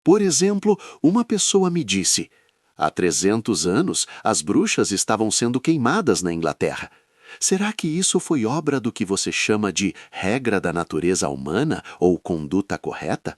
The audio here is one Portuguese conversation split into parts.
Por exemplo, uma pessoa me disse: há 300 anos, as bruxas estavam sendo queimadas na Inglaterra. Será que isso foi obra do que você chama de regra da natureza humana ou conduta correta?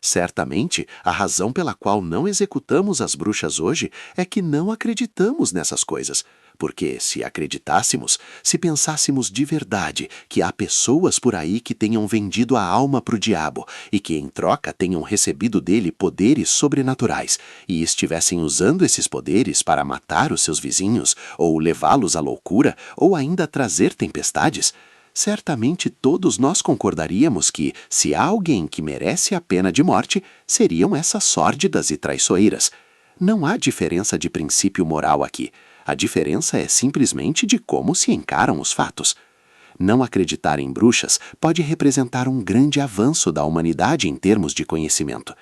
Certamente, a razão pela qual não executamos as bruxas hoje é que não acreditamos nessas coisas. Porque, se acreditássemos, se pensássemos de verdade que há pessoas por aí que tenham vendido a alma para o diabo e que, em troca, tenham recebido dele poderes sobrenaturais e estivessem usando esses poderes para matar os seus vizinhos, ou levá-los à loucura, ou ainda trazer tempestades, certamente todos nós concordaríamos que, se há alguém que merece a pena de morte, seriam essas sórdidas e traiçoeiras. Não há diferença de princípio moral aqui. A diferença é simplesmente de como se encaram os fatos. Não acreditar em bruxas pode representar um grande avanço da humanidade em termos de conhecimento.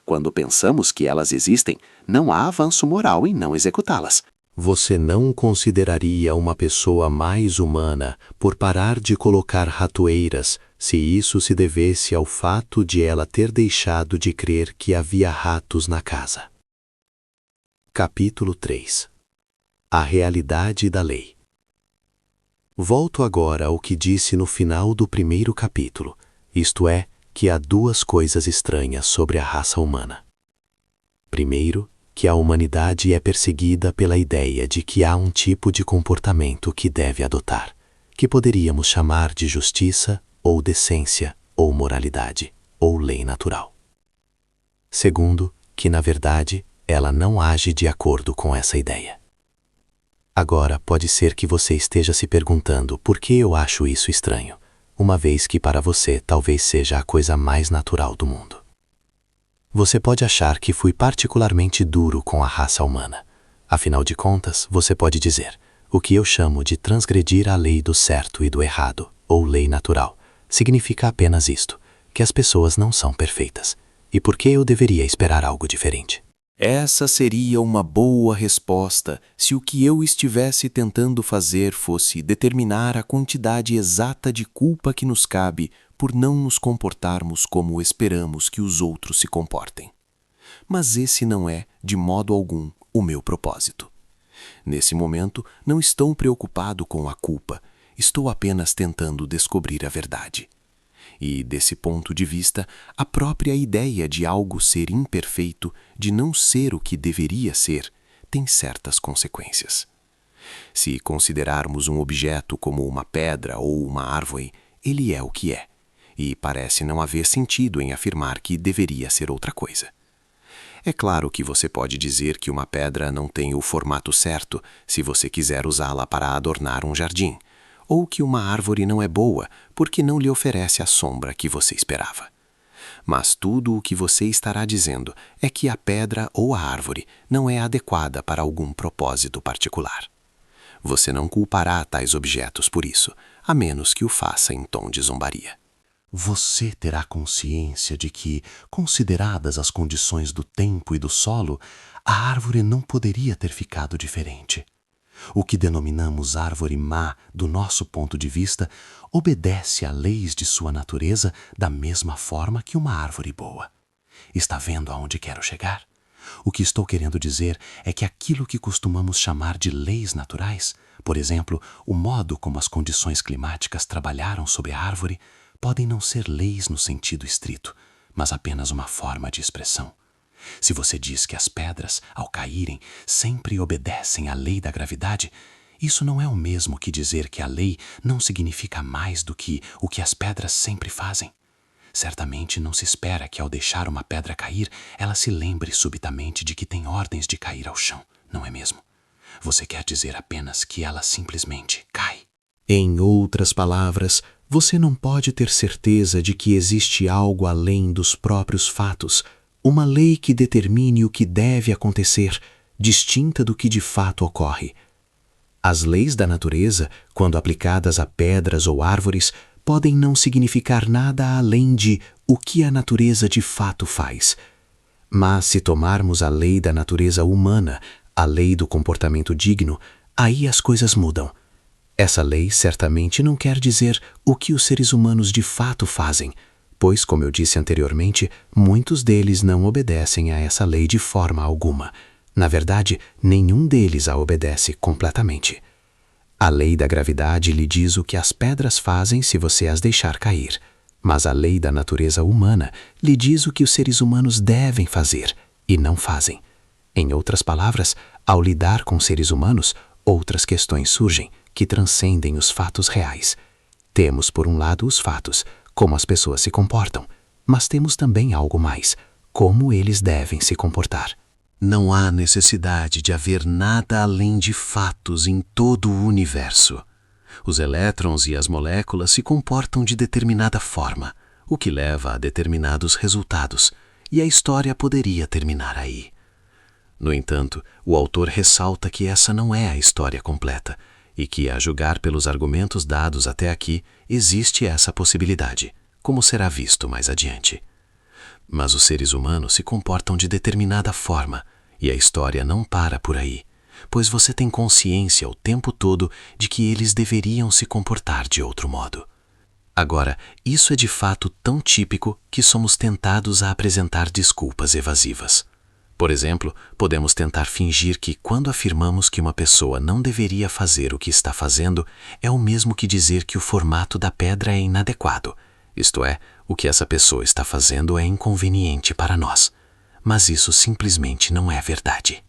Quando pensamos que elas existem, não há avanço moral em não executá-las. Você não consideraria uma pessoa mais humana por parar de colocar ratoeiras se isso se devesse ao fato de ela ter deixado de crer que havia ratos na casa. Capítulo 3. A realidade da lei. Volto agora ao que disse no final do primeiro capítulo, isto é, que há duas coisas estranhas sobre a raça humana. Primeiro, que a humanidade é perseguida pela ideia de que há um tipo de comportamento que deve adotar, que poderíamos chamar de justiça, ou decência, ou moralidade, ou lei natural. Segundo, que na verdade ela não age de acordo com essa ideia. Agora pode ser que você esteja se perguntando por que eu acho isso estranho, uma vez que para você talvez seja a coisa mais natural do mundo. Você pode achar que fui particularmente duro com a raça humana. Afinal de contas, você pode dizer, o que eu chamo de transgredir a lei do certo e do errado, ou lei natural, significa apenas isto, que as pessoas não são perfeitas. E por que eu deveria esperar algo diferente? Essa seria uma boa resposta se o que eu estivesse tentando fazer fosse determinar a quantidade exata de culpa que nos cabe por não nos comportarmos como esperamos que os outros se comportem. Mas esse não é, de modo algum, o meu propósito. Nesse momento, não estou preocupado com a culpa, estou apenas tentando descobrir a verdade. E, desse ponto de vista, a própria ideia de algo ser imperfeito, de não ser o que deveria ser, tem certas consequências. Se considerarmos um objeto como uma pedra ou uma árvore, ele é o que é, e parece não haver sentido em afirmar que deveria ser outra coisa. É claro que você pode dizer que uma pedra não tem o formato certo se você quiser usá-la para adornar um jardim, ou que uma árvore não é boa porque não lhe oferece a sombra que você esperava. Mas tudo o que você estará dizendo é que a pedra ou a árvore não é adequada para algum propósito particular. Você não culpará tais objetos por isso, a menos que o faça em tom de zombaria. Você terá consciência de que, consideradas as condições do tempo e do solo, a árvore não poderia ter ficado diferente. O que denominamos árvore má, do nosso ponto de vista, obedece a leis de sua natureza da mesma forma que uma árvore boa. Está vendo aonde quero chegar? O que estou querendo dizer é que aquilo que costumamos chamar de leis naturais, por exemplo, o modo como as condições climáticas trabalharam sobre a árvore, podem não ser leis no sentido estrito, mas apenas uma forma de expressão. Se você diz que as pedras, ao caírem, sempre obedecem à lei da gravidade, isso não é o mesmo que dizer que a lei não significa mais do que o que as pedras sempre fazem. Certamente não se espera que ao deixar uma pedra cair, ela se lembre subitamente de que tem ordens de cair ao chão, não é mesmo? Você quer dizer apenas que ela simplesmente cai. Em outras palavras, você não pode ter certeza de que existe algo além dos próprios fatos, uma lei que determine o que deve acontecer, distinta do que de fato ocorre. As leis da natureza, quando aplicadas a pedras ou árvores, podem não significar nada além de o que a natureza de fato faz. Mas se tomarmos a lei da natureza humana, a lei do comportamento digno, aí as coisas mudam. Essa lei certamente não quer dizer o que os seres humanos de fato fazem, pois, como eu disse anteriormente, muitos deles não obedecem a essa lei de forma alguma. Na verdade, nenhum deles a obedece completamente. A lei da gravidade lhe diz o que as pedras fazem se você as deixar cair, mas a lei da natureza humana lhe diz o que os seres humanos devem fazer e não fazem. Em outras palavras, ao lidar com seres humanos, outras questões surgem que transcendem os fatos reais. Temos, por um lado, os fatos, como as pessoas se comportam, mas temos também algo mais, como eles devem se comportar. Não há necessidade de haver nada além de fatos em todo o universo. Os elétrons e as moléculas se comportam de determinada forma, o que leva a determinados resultados, e a história poderia terminar aí. No entanto, o autor ressalta que essa não é a história completa, e que, a julgar pelos argumentos dados até aqui, existe essa possibilidade, como será visto mais adiante. Mas os seres humanos se comportam de determinada forma, e a história não para por aí, pois você tem consciência o tempo todo de que eles deveriam se comportar de outro modo. Agora, isso é de fato tão típico que somos tentados a apresentar desculpas evasivas. Por exemplo, podemos tentar fingir que quando afirmamos que uma pessoa não deveria fazer o que está fazendo, é o mesmo que dizer que o formato da pedra é inadequado, isto é, o que essa pessoa está fazendo é inconveniente para nós. Mas isso simplesmente não é verdade.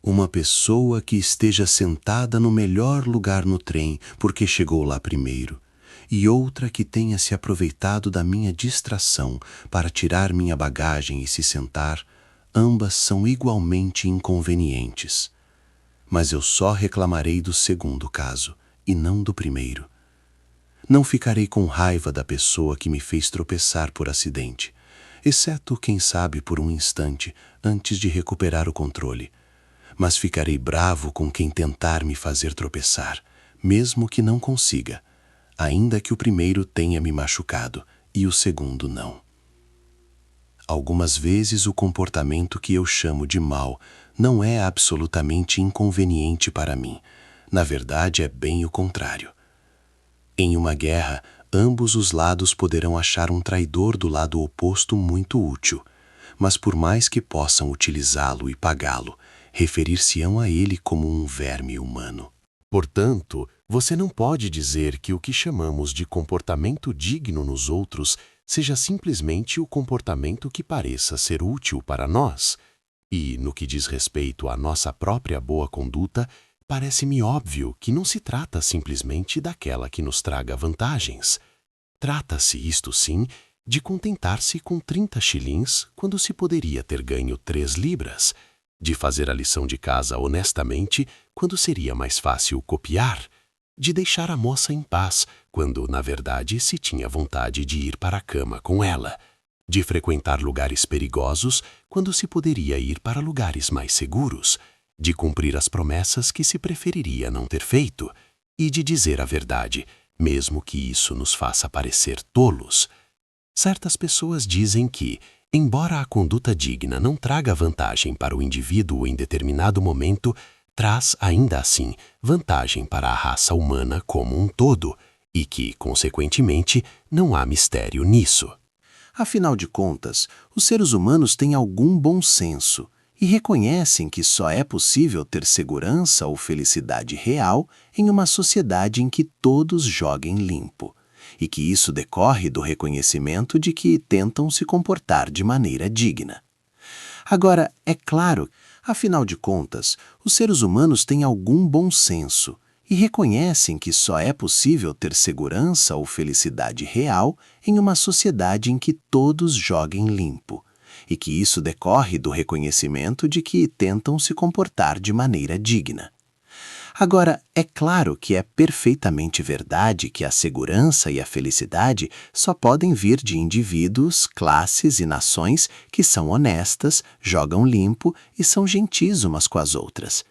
Uma pessoa que esteja sentada no melhor lugar no trem porque chegou lá primeiro, e outra que tenha se aproveitado da minha distração para tirar minha bagagem e se sentar, ambas são igualmente inconvenientes. Mas eu só reclamarei do segundo caso, e não do primeiro. Não ficarei com raiva da pessoa que me fez tropeçar por acidente, exceto, quem sabe, por um instante, antes de recuperar o controle. Mas ficarei bravo com quem tentar me fazer tropeçar, mesmo que não consiga, ainda que o primeiro tenha me machucado e o segundo não. Algumas vezes o comportamento que eu chamo de mal não é absolutamente inconveniente para mim. Na verdade, é bem o contrário. Em uma guerra, ambos os lados poderão achar um traidor do lado oposto muito útil, mas por mais que possam utilizá-lo e pagá-lo, referir-se-ão a ele como um verme humano. Portanto, você não pode dizer que o que chamamos de comportamento digno nos outros seja simplesmente o comportamento que pareça ser útil para nós. E, no que diz respeito à nossa própria boa conduta, parece-me óbvio que não se trata simplesmente daquela que nos traga vantagens. Trata-se, isto sim, de contentar-se com 30 shillings quando se poderia ter ganho 3 libras, de fazer a lição de casa honestamente quando seria mais fácil copiar, de deixar a moça em paz quando, na verdade, se tinha vontade de ir para a cama com ela, de frequentar lugares perigosos quando se poderia ir para lugares mais seguros, de cumprir as promessas que se preferiria não ter feito e de dizer a verdade, mesmo que isso nos faça parecer tolos. Certas pessoas dizem que, embora a conduta digna não traga vantagem para o indivíduo em determinado momento, traz, ainda assim, vantagem para a raça humana como um todo, e que, consequentemente, não há mistério nisso. Afinal de contas, os seres humanos têm algum bom senso e reconhecem que só é possível ter segurança ou felicidade real em uma sociedade em que todos joguem limpo, e que isso decorre do reconhecimento de que tentam se comportar de maneira digna. Agora, é claro, afinal de contas, os seres humanos têm algum bom senso e reconhecem que só é possível ter segurança ou felicidade real em uma sociedade em que todos joguem limpo, e que isso decorre do reconhecimento de que tentam se comportar de maneira digna. Agora, é claro que é perfeitamente verdade que a segurança e a felicidade só podem vir de indivíduos, classes e nações que são honestas, jogam limpo e são gentis umas com as outras.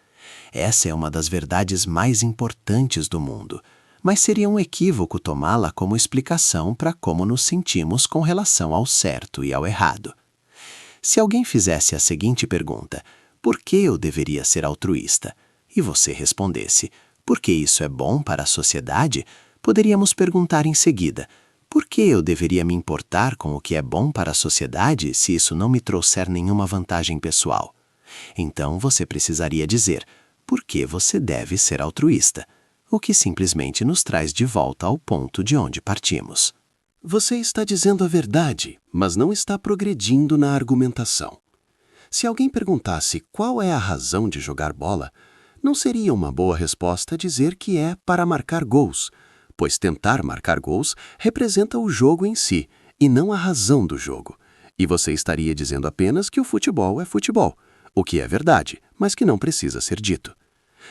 Essa é uma das verdades mais importantes do mundo, mas seria um equívoco tomá-la como explicação para como nos sentimos com relação ao certo e ao errado. Se alguém fizesse a seguinte pergunta: por que eu deveria ser altruísta? E você respondesse: porque isso é bom para a sociedade? Poderíamos perguntar em seguida: Por que eu deveria me importar com o que é bom para a sociedade se isso não me trouxer nenhuma vantagem pessoal? Então você precisaria dizer por que você deve ser altruísta, o que simplesmente nos traz de volta ao ponto de onde partimos. Você está dizendo a verdade, mas não está progredindo na argumentação. Se alguém perguntasse qual é a razão de jogar bola, não seria uma boa resposta dizer que é para marcar gols, pois tentar marcar gols representa o jogo em si e não a razão do jogo. E você estaria dizendo apenas que o futebol é futebol, o que é verdade, mas que não precisa ser dito.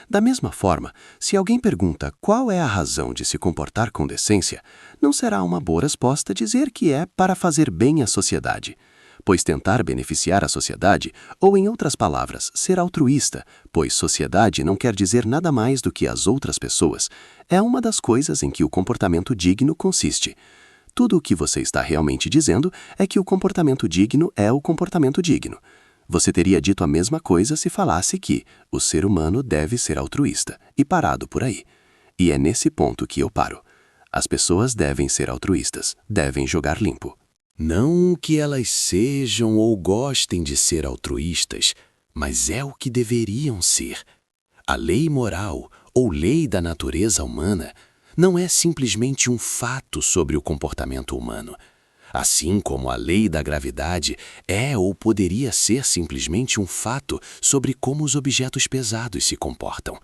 Da mesma forma, se alguém pergunta qual é a razão de se comportar com decência, não será uma boa resposta dizer que é para fazer bem à sociedade, pois tentar beneficiar a sociedade, ou em outras palavras, ser altruísta, pois sociedade não quer dizer nada mais do que as outras pessoas, é uma das coisas em que o comportamento digno consiste. Tudo o que você está realmente dizendo é que o comportamento digno é o comportamento digno. Você teria dito a mesma coisa se falasse que o ser humano deve ser altruísta, e parado por aí. E é nesse ponto que eu paro. As pessoas devem ser altruístas, devem jogar limpo. Não que elas sejam ou gostem de ser altruístas, mas é o que deveriam ser. A lei moral, ou lei da natureza humana, não é simplesmente um fato sobre o comportamento humano. Assim como a lei da gravidade é ou poderia ser simplesmente um fato sobre como os objetos pesados se comportam.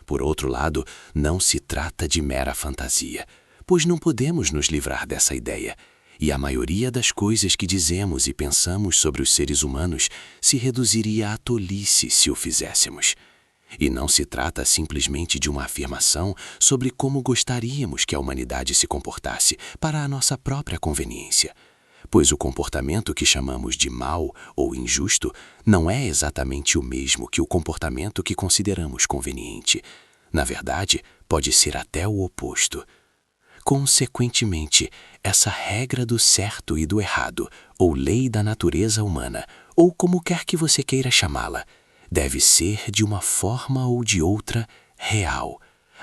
Por outro lado, não se trata de mera fantasia, pois não podemos nos livrar dessa ideia, e a maioria das coisas que dizemos e pensamos sobre os seres humanos se reduziria à tolice se o fizéssemos. E não se trata simplesmente de uma afirmação sobre como gostaríamos que a humanidade se comportasse para a nossa própria conveniência, pois o comportamento que chamamos de mau ou injusto não é exatamente o mesmo que o comportamento que consideramos conveniente. Na verdade, pode ser até o oposto. Consequentemente, essa regra do certo e do errado, ou lei da natureza humana, ou como quer que você queira chamá-la, deve ser, de uma forma ou de outra, real,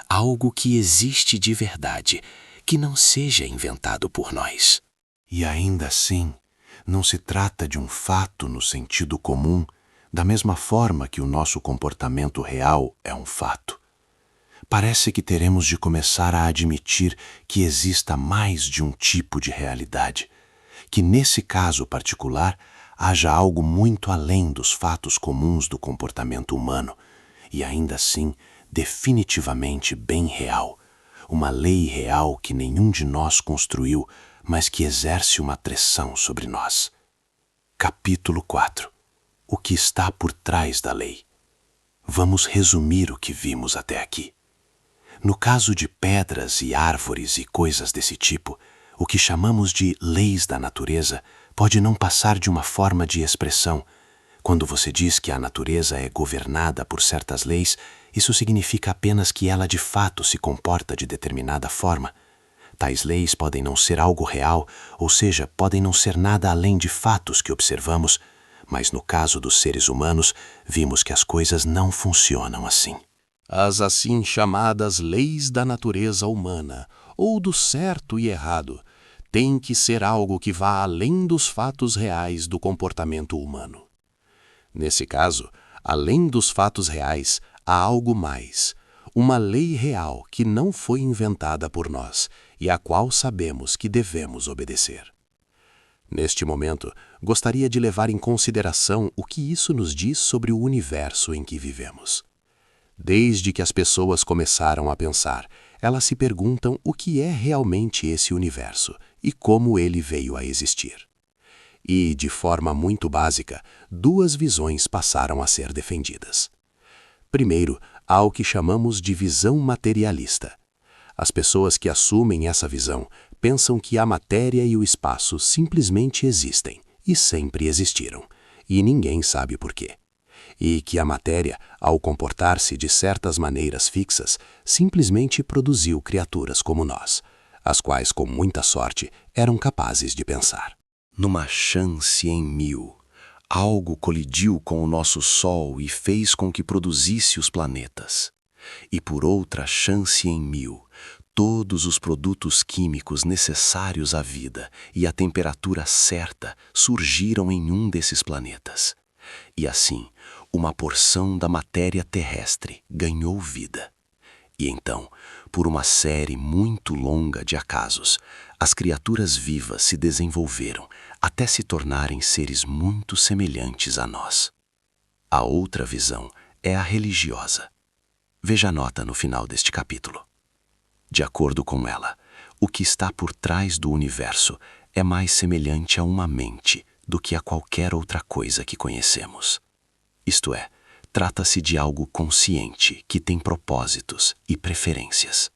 algo que existe de verdade, que não seja inventado por nós. E ainda assim, não se trata de um fato no sentido comum, da mesma forma que o nosso comportamento real é um fato. Parece que teremos de começar a admitir que exista mais de um tipo de realidade, que nesse caso particular haja algo muito além dos fatos comuns do comportamento humano, e ainda assim definitivamente bem real, uma lei real que nenhum de nós construiu, mas que exerce uma pressão sobre nós. Capítulo 4. O que está por trás da lei. Vamos resumir o que vimos até aqui. No caso de pedras e árvores e coisas desse tipo, o que chamamos de leis da natureza pode não passar de uma forma de expressão. Quando você diz que a natureza é governada por certas leis, isso significa apenas que ela de fato se comporta de determinada forma. Tais leis podem não ser algo real, ou seja, podem não ser nada além de fatos que observamos, mas no caso dos seres humanos, vimos que as coisas não funcionam assim. As assim chamadas leis da natureza humana, ou do certo e errado, têm que ser algo que vá além dos fatos reais do comportamento humano. Nesse caso, além dos fatos reais, há algo mais, uma lei real que não foi inventada por nós e a qual sabemos que devemos obedecer. Neste momento, gostaria de levar em consideração o que isso nos diz sobre o universo em que vivemos. Desde que as pessoas começaram a pensar, elas se perguntam o que é realmente esse universo e como ele veio a existir. E, de forma muito básica, duas visões passaram a ser defendidas. Primeiro, há o que chamamos de visão materialista. As pessoas que assumem essa visão pensam que a matéria e o espaço simplesmente existem e sempre existiram, e ninguém sabe por quê. E que a matéria, ao comportar-se de certas maneiras fixas, simplesmente produziu criaturas como nós, as quais, com muita sorte, eram capazes de pensar. Numa chance em 1000, algo colidiu com o nosso Sol e fez com que produzisse os planetas. E por outra chance em 1000, Todos os produtos químicos necessários à vida e a temperatura certa surgiram em um desses planetas. E assim, uma porção da matéria terrestre ganhou vida. E então, por uma série muito longa de acasos, as criaturas vivas se desenvolveram até se tornarem seres muito semelhantes a nós. A outra visão é a religiosa. Veja a nota no final deste capítulo. De acordo com ela, o que está por trás do universo é mais semelhante a uma mente do que a qualquer outra coisa que conhecemos. Isto é, trata-se de algo consciente que tem propósitos e preferências.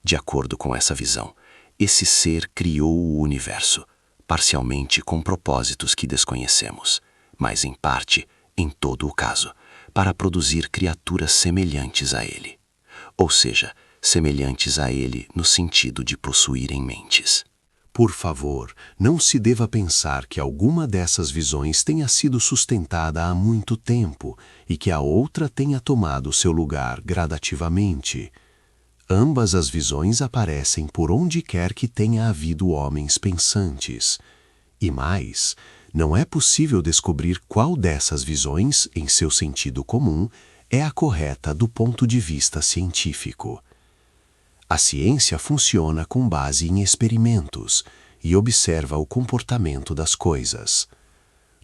De acordo com essa visão, esse ser criou o universo, parcialmente com propósitos que desconhecemos, mas em parte, em todo o caso, para produzir criaturas semelhantes a ele. Ou seja, semelhantes a ele no sentido de possuírem mentes. Por favor, não se deva pensar que alguma dessas visões tenha sido sustentada há muito tempo e que a outra tenha tomado seu lugar gradativamente. Ambas as visões aparecem por onde quer que tenha havido homens pensantes. E mais, não é possível descobrir qual dessas visões, em seu sentido comum, é a correta do ponto de vista científico. A ciência funciona com base em experimentos e observa o comportamento das coisas.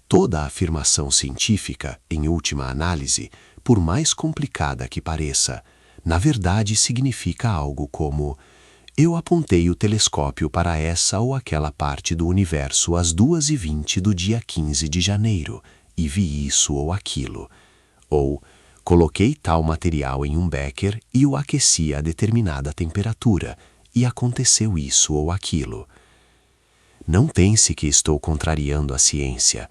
Toda afirmação científica, em última análise, por mais complicada que pareça, na verdade significa algo como: eu apontei o telescópio para essa ou aquela parte do universo às 2h20 do dia 15 de janeiro e vi isso ou aquilo. Ou coloquei tal material em um becker e o aqueci a determinada temperatura, e aconteceu isso ou aquilo. Não pense que estou contrariando a ciência,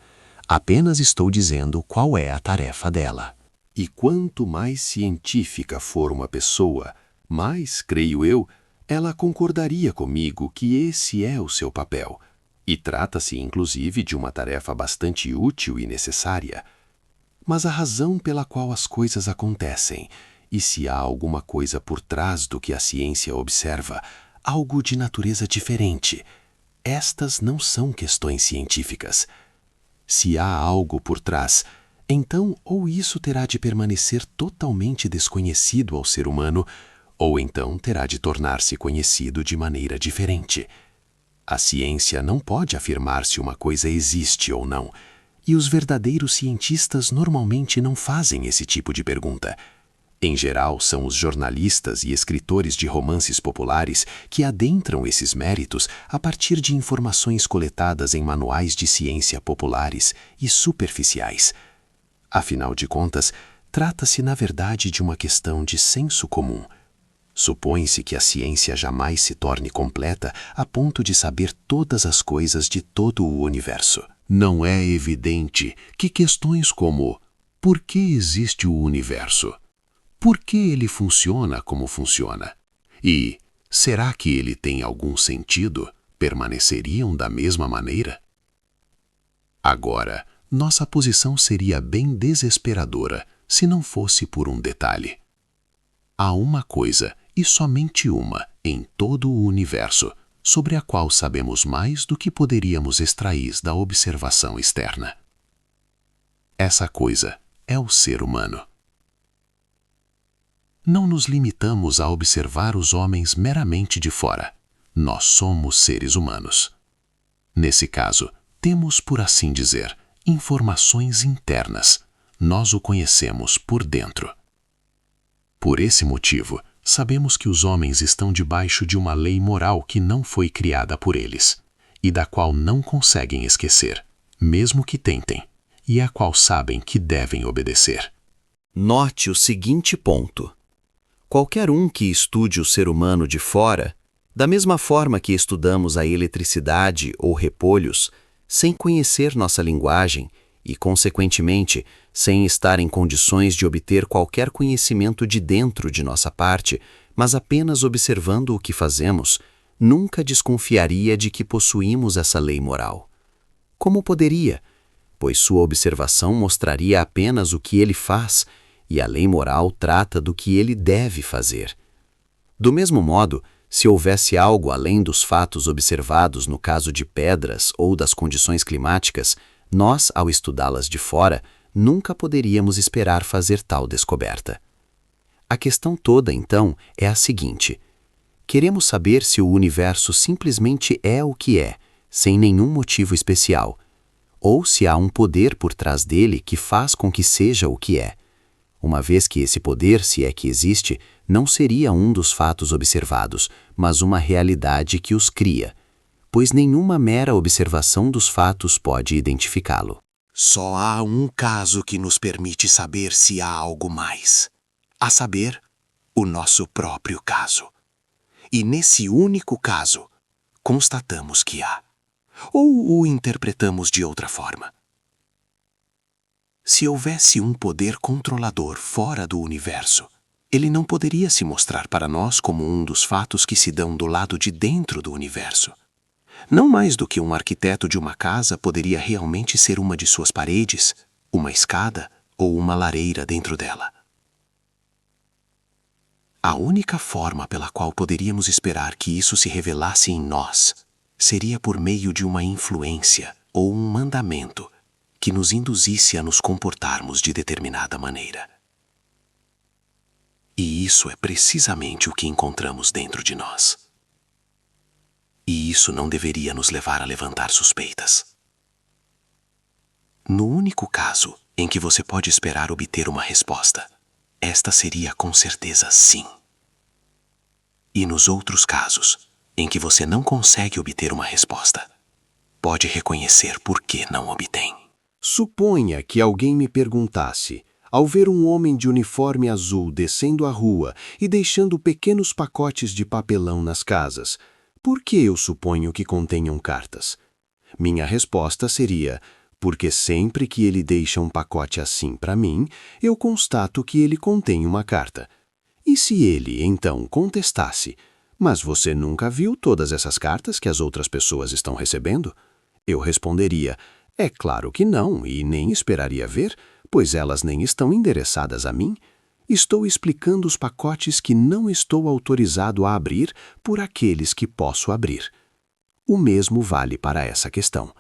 apenas estou dizendo qual é a tarefa dela. E quanto mais científica for uma pessoa, mais, creio eu, ela concordaria comigo que esse é o seu papel. E trata-se, inclusive, de uma tarefa bastante útil e necessária. Mas a razão pela qual as coisas acontecem, e se há alguma coisa por trás do que a ciência observa, algo de natureza diferente, estas não são questões científicas. Se há algo por trás, então ou isso terá de permanecer totalmente desconhecido ao ser humano, ou então terá de tornar-se conhecido de maneira diferente. A ciência não pode afirmar se uma coisa existe ou não, e os verdadeiros cientistas normalmente não fazem esse tipo de pergunta. Em geral, são os jornalistas e escritores de romances populares que adentram esses méritos a partir de informações coletadas em manuais de ciência populares e superficiais. Afinal de contas, trata-se na verdade de uma questão de senso comum. Supõe-se que a ciência jamais se torne completa a ponto de saber todas as coisas de todo o universo. Não é evidente que questões como: por que existe o universo? Por que ele funciona como funciona? E será que ele tem algum sentido? Permaneceriam da mesma maneira? Agora, nossa posição seria bem desesperadora se não fosse por um detalhe. Há uma coisa, e somente uma, em todo o universo, sobre a qual sabemos mais do que poderíamos extrair da observação externa. Essa coisa é o ser humano. Não nos limitamos a observar os homens meramente de fora. Nós somos seres humanos. Nesse caso, temos, por assim dizer, informações internas. Nós o conhecemos por dentro. Por esse motivo, sabemos que os homens estão debaixo de uma lei moral que não foi criada por eles, e da qual não conseguem esquecer, mesmo que tentem, e a qual sabem que devem obedecer. Note o seguinte ponto. Qualquer um que estude o ser humano de fora, da mesma forma que estudamos a eletricidade ou repolhos, sem conhecer nossa linguagem e, consequentemente, sem estar em condições de obter qualquer conhecimento de dentro de nossa parte, mas apenas observando o que fazemos, nunca desconfiaria de que possuímos essa lei moral. Como poderia? Pois sua observação mostraria apenas o que ele faz, e a lei moral trata do que ele deve fazer. Do mesmo modo, Se houvesse algo além dos fatos observados no caso de pedras ou das condições climáticas, nós, ao estudá-las de fora, nunca poderíamos esperar fazer tal descoberta. A questão toda, então, é a seguinte: queremos saber se o universo simplesmente é o que é, sem nenhum motivo especial, ou se há um poder por trás dele que faz com que seja o que é. Uma vez que esse poder, se é que existe, não seria um dos fatos observados, mas uma realidade que os cria, pois nenhuma mera observação dos fatos pode identificá-lo. Só há um caso que nos permite saber se há algo mais, a saber, o nosso próprio caso. E nesse único caso, constatamos que há, ou o interpretamos de outra forma. Se houvesse um poder controlador fora do universo, ele não poderia se mostrar para nós como um dos fatos que se dão do lado de dentro do universo. Não mais do que um arquiteto de uma casa poderia realmente ser uma de suas paredes, uma escada ou uma lareira dentro dela. A única forma pela qual poderíamos esperar que isso se revelasse em nós seria por meio de uma influência ou um mandamento que nos induzisse a nos comportarmos de determinada maneira. E isso é precisamente o que encontramos dentro de nós. E isso não deveria nos levar a levantar suspeitas. No único caso em que você pode esperar obter uma resposta, esta seria com certeza sim. E nos outros casos, em que você não consegue obter uma resposta, pode reconhecer por que não obtém. Suponha que alguém me perguntasse, ao ver um homem de uniforme azul descendo a rua e deixando pequenos pacotes de papelão nas casas, por que eu suponho que contenham cartas? Minha resposta seria: porque sempre que ele deixa um pacote assim para mim, eu constato que ele contém uma carta. E se ele, então, contestasse: mas você nunca viu todas essas cartas que as outras pessoas estão recebendo? Eu responderia: é claro que não, e nem esperaria ver, pois elas nem estão endereçadas a mim. Estou explicando os pacotes que não estou autorizado a abrir por aqueles que posso abrir. O mesmo vale para essa questão.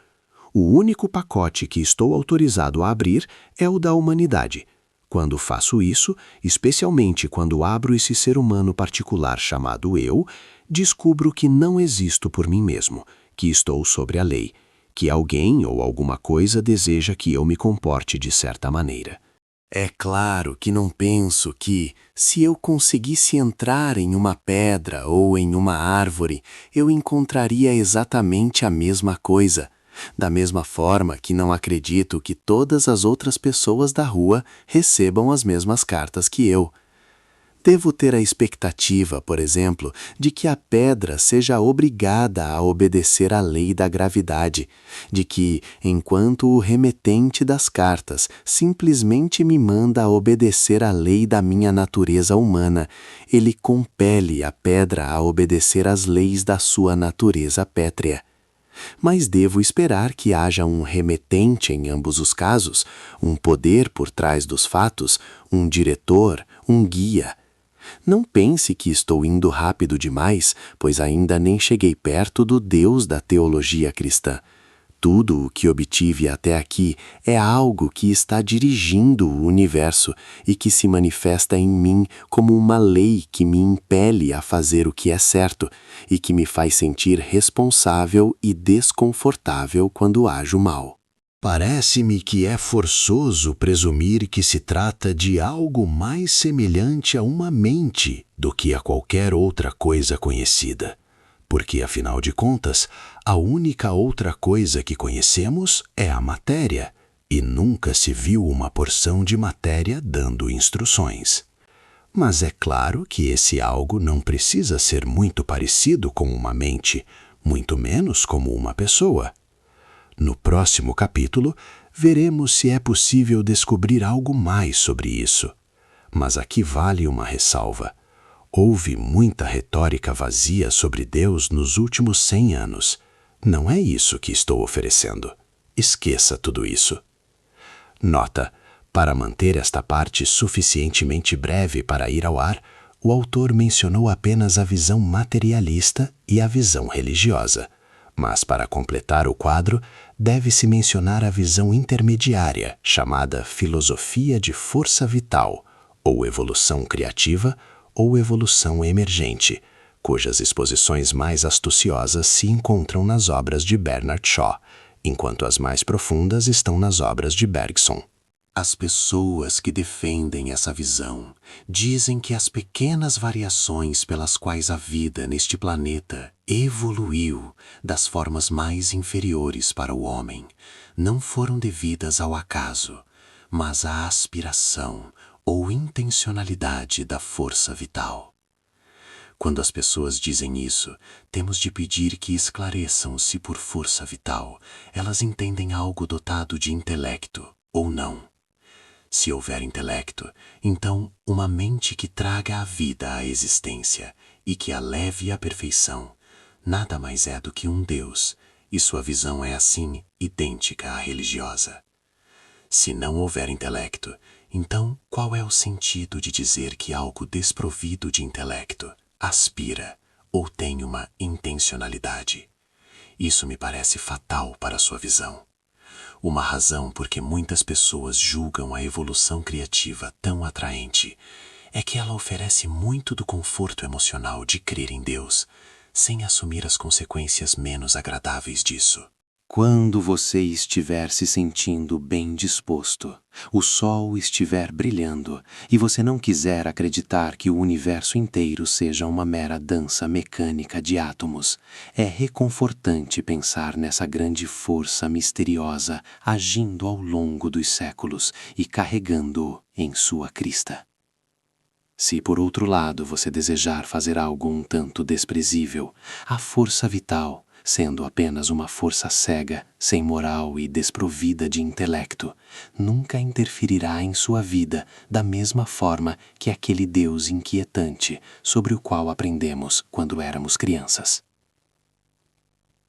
O único pacote que estou autorizado a abrir é o da humanidade. Quando faço isso, especialmente quando abro esse ser humano particular chamado eu, descubro que não existo por mim mesmo, que estou sobre a lei, que alguém ou alguma coisa deseja que eu me comporte de certa maneira. É claro que não penso que, se eu conseguisse entrar em uma pedra ou em uma árvore, eu encontraria exatamente a mesma coisa. Da mesma forma que não acredito que todas as outras pessoas da rua recebam as mesmas cartas que eu. Devo ter a expectativa, por exemplo, de que a pedra seja obrigada a obedecer à lei da gravidade, de que, enquanto o remetente das cartas simplesmente me manda a obedecer à lei da minha natureza humana, ele compele a pedra a obedecer às leis da sua natureza pétrea. Mas devo esperar que haja um remetente em ambos os casos, um poder por trás dos fatos, um diretor, um guia. Não pense que estou indo rápido demais, pois ainda nem cheguei perto do Deus da teologia cristã. Tudo o que obtive até aqui é algo que está dirigindo o universo e que se manifesta em mim como uma lei que me impele a fazer o que é certo e que me faz sentir responsável e desconfortável quando ajo mal. Parece-me que é forçoso presumir que se trata de algo mais semelhante a uma mente do que a qualquer outra coisa conhecida, porque, afinal de contas, a única outra coisa que conhecemos é a matéria, e nunca se viu uma porção de matéria dando instruções. Mas é claro que esse algo não precisa ser muito parecido com uma mente, muito menos como uma pessoa. No próximo capítulo, veremos se é possível descobrir algo mais sobre isso. Mas aqui vale uma ressalva. Houve muita retórica vazia sobre Deus nos últimos 100 anos. Não é isso que estou oferecendo. Esqueça tudo isso. Nota: para manter esta parte suficientemente breve para ir ao ar, o autor mencionou apenas a visão materialista e a visão religiosa. Mas, para completar o quadro, deve-se mencionar a visão intermediária, chamada filosofia de força vital, ou evolução criativa, ou evolução emergente, cujas exposições mais astuciosas se encontram nas obras de Bernard Shaw, enquanto as mais profundas estão nas obras de Bergson. As pessoas que defendem essa visão dizem que as pequenas variações pelas quais a vida neste planeta evoluiu das formas mais inferiores para o homem não foram devidas ao acaso, mas à aspiração ou intencionalidade da força vital. Quando as pessoas dizem isso, temos de pedir que esclareçam se por força vital elas entendem algo dotado de intelecto ou não. Se houver intelecto, então uma mente que traga a vida à existência e que a leve à perfeição, nada mais é do que um Deus, e sua visão é assim idêntica à religiosa. Se não houver intelecto, então qual é o sentido de dizer que algo desprovido de intelecto aspira ou tem uma intencionalidade? Isso me parece fatal para sua visão. Uma razão por que muitas pessoas julgam a evolução criativa tão atraente é que ela oferece muito do conforto emocional de crer em Deus, sem assumir as consequências menos agradáveis disso. Quando você estiver se sentindo bem disposto, o sol estiver brilhando e você não quiser acreditar que o universo inteiro seja uma mera dança mecânica de átomos, é reconfortante pensar nessa grande força misteriosa agindo ao longo dos séculos e carregando-o em sua crista. Se, por outro lado, você desejar fazer algo um tanto desprezível, a força vital, sendo apenas uma força cega, sem moral e desprovida de intelecto, nunca interferirá em sua vida da mesma forma que aquele Deus inquietante sobre o qual aprendemos quando éramos crianças.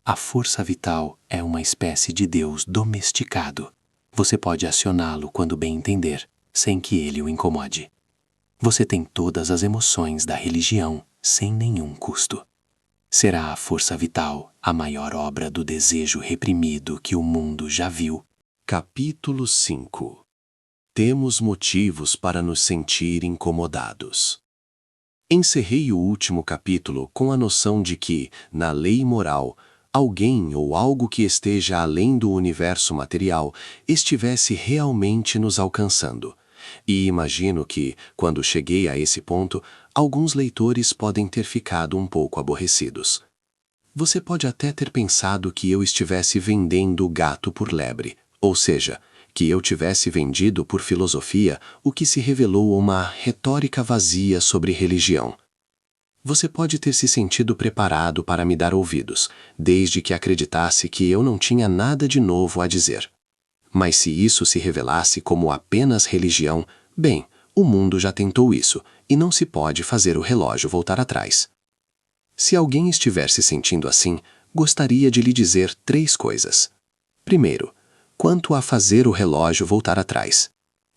A força vital é uma espécie de Deus domesticado. Você pode acioná-lo quando bem entender, sem que ele o incomode. Você tem todas as emoções da religião sem nenhum custo. Será a força vital a maior obra do desejo reprimido que o mundo já viu? Capítulo 5. Temos motivos para nos sentir incomodados. Encerrei o último capítulo com a noção de que, na lei moral, alguém ou algo que esteja além do universo material estivesse realmente nos alcançando. E imagino que, quando cheguei a esse ponto, alguns leitores podem ter ficado um pouco aborrecidos. Você pode até ter pensado que eu estivesse vendendo gato por lebre, ou seja, que eu tivesse vendido por filosofia o que se revelou uma retórica vazia sobre religião. Você pode ter se sentido preparado para me dar ouvidos, desde que acreditasse que eu não tinha nada de novo a dizer. Mas se isso se revelasse como apenas religião, bem, o mundo já tentou isso, e não se pode fazer o relógio voltar atrás. Se alguém estiver se sentindo assim, gostaria de lhe dizer 3 coisas. Primeiro, quanto a fazer o relógio voltar atrás.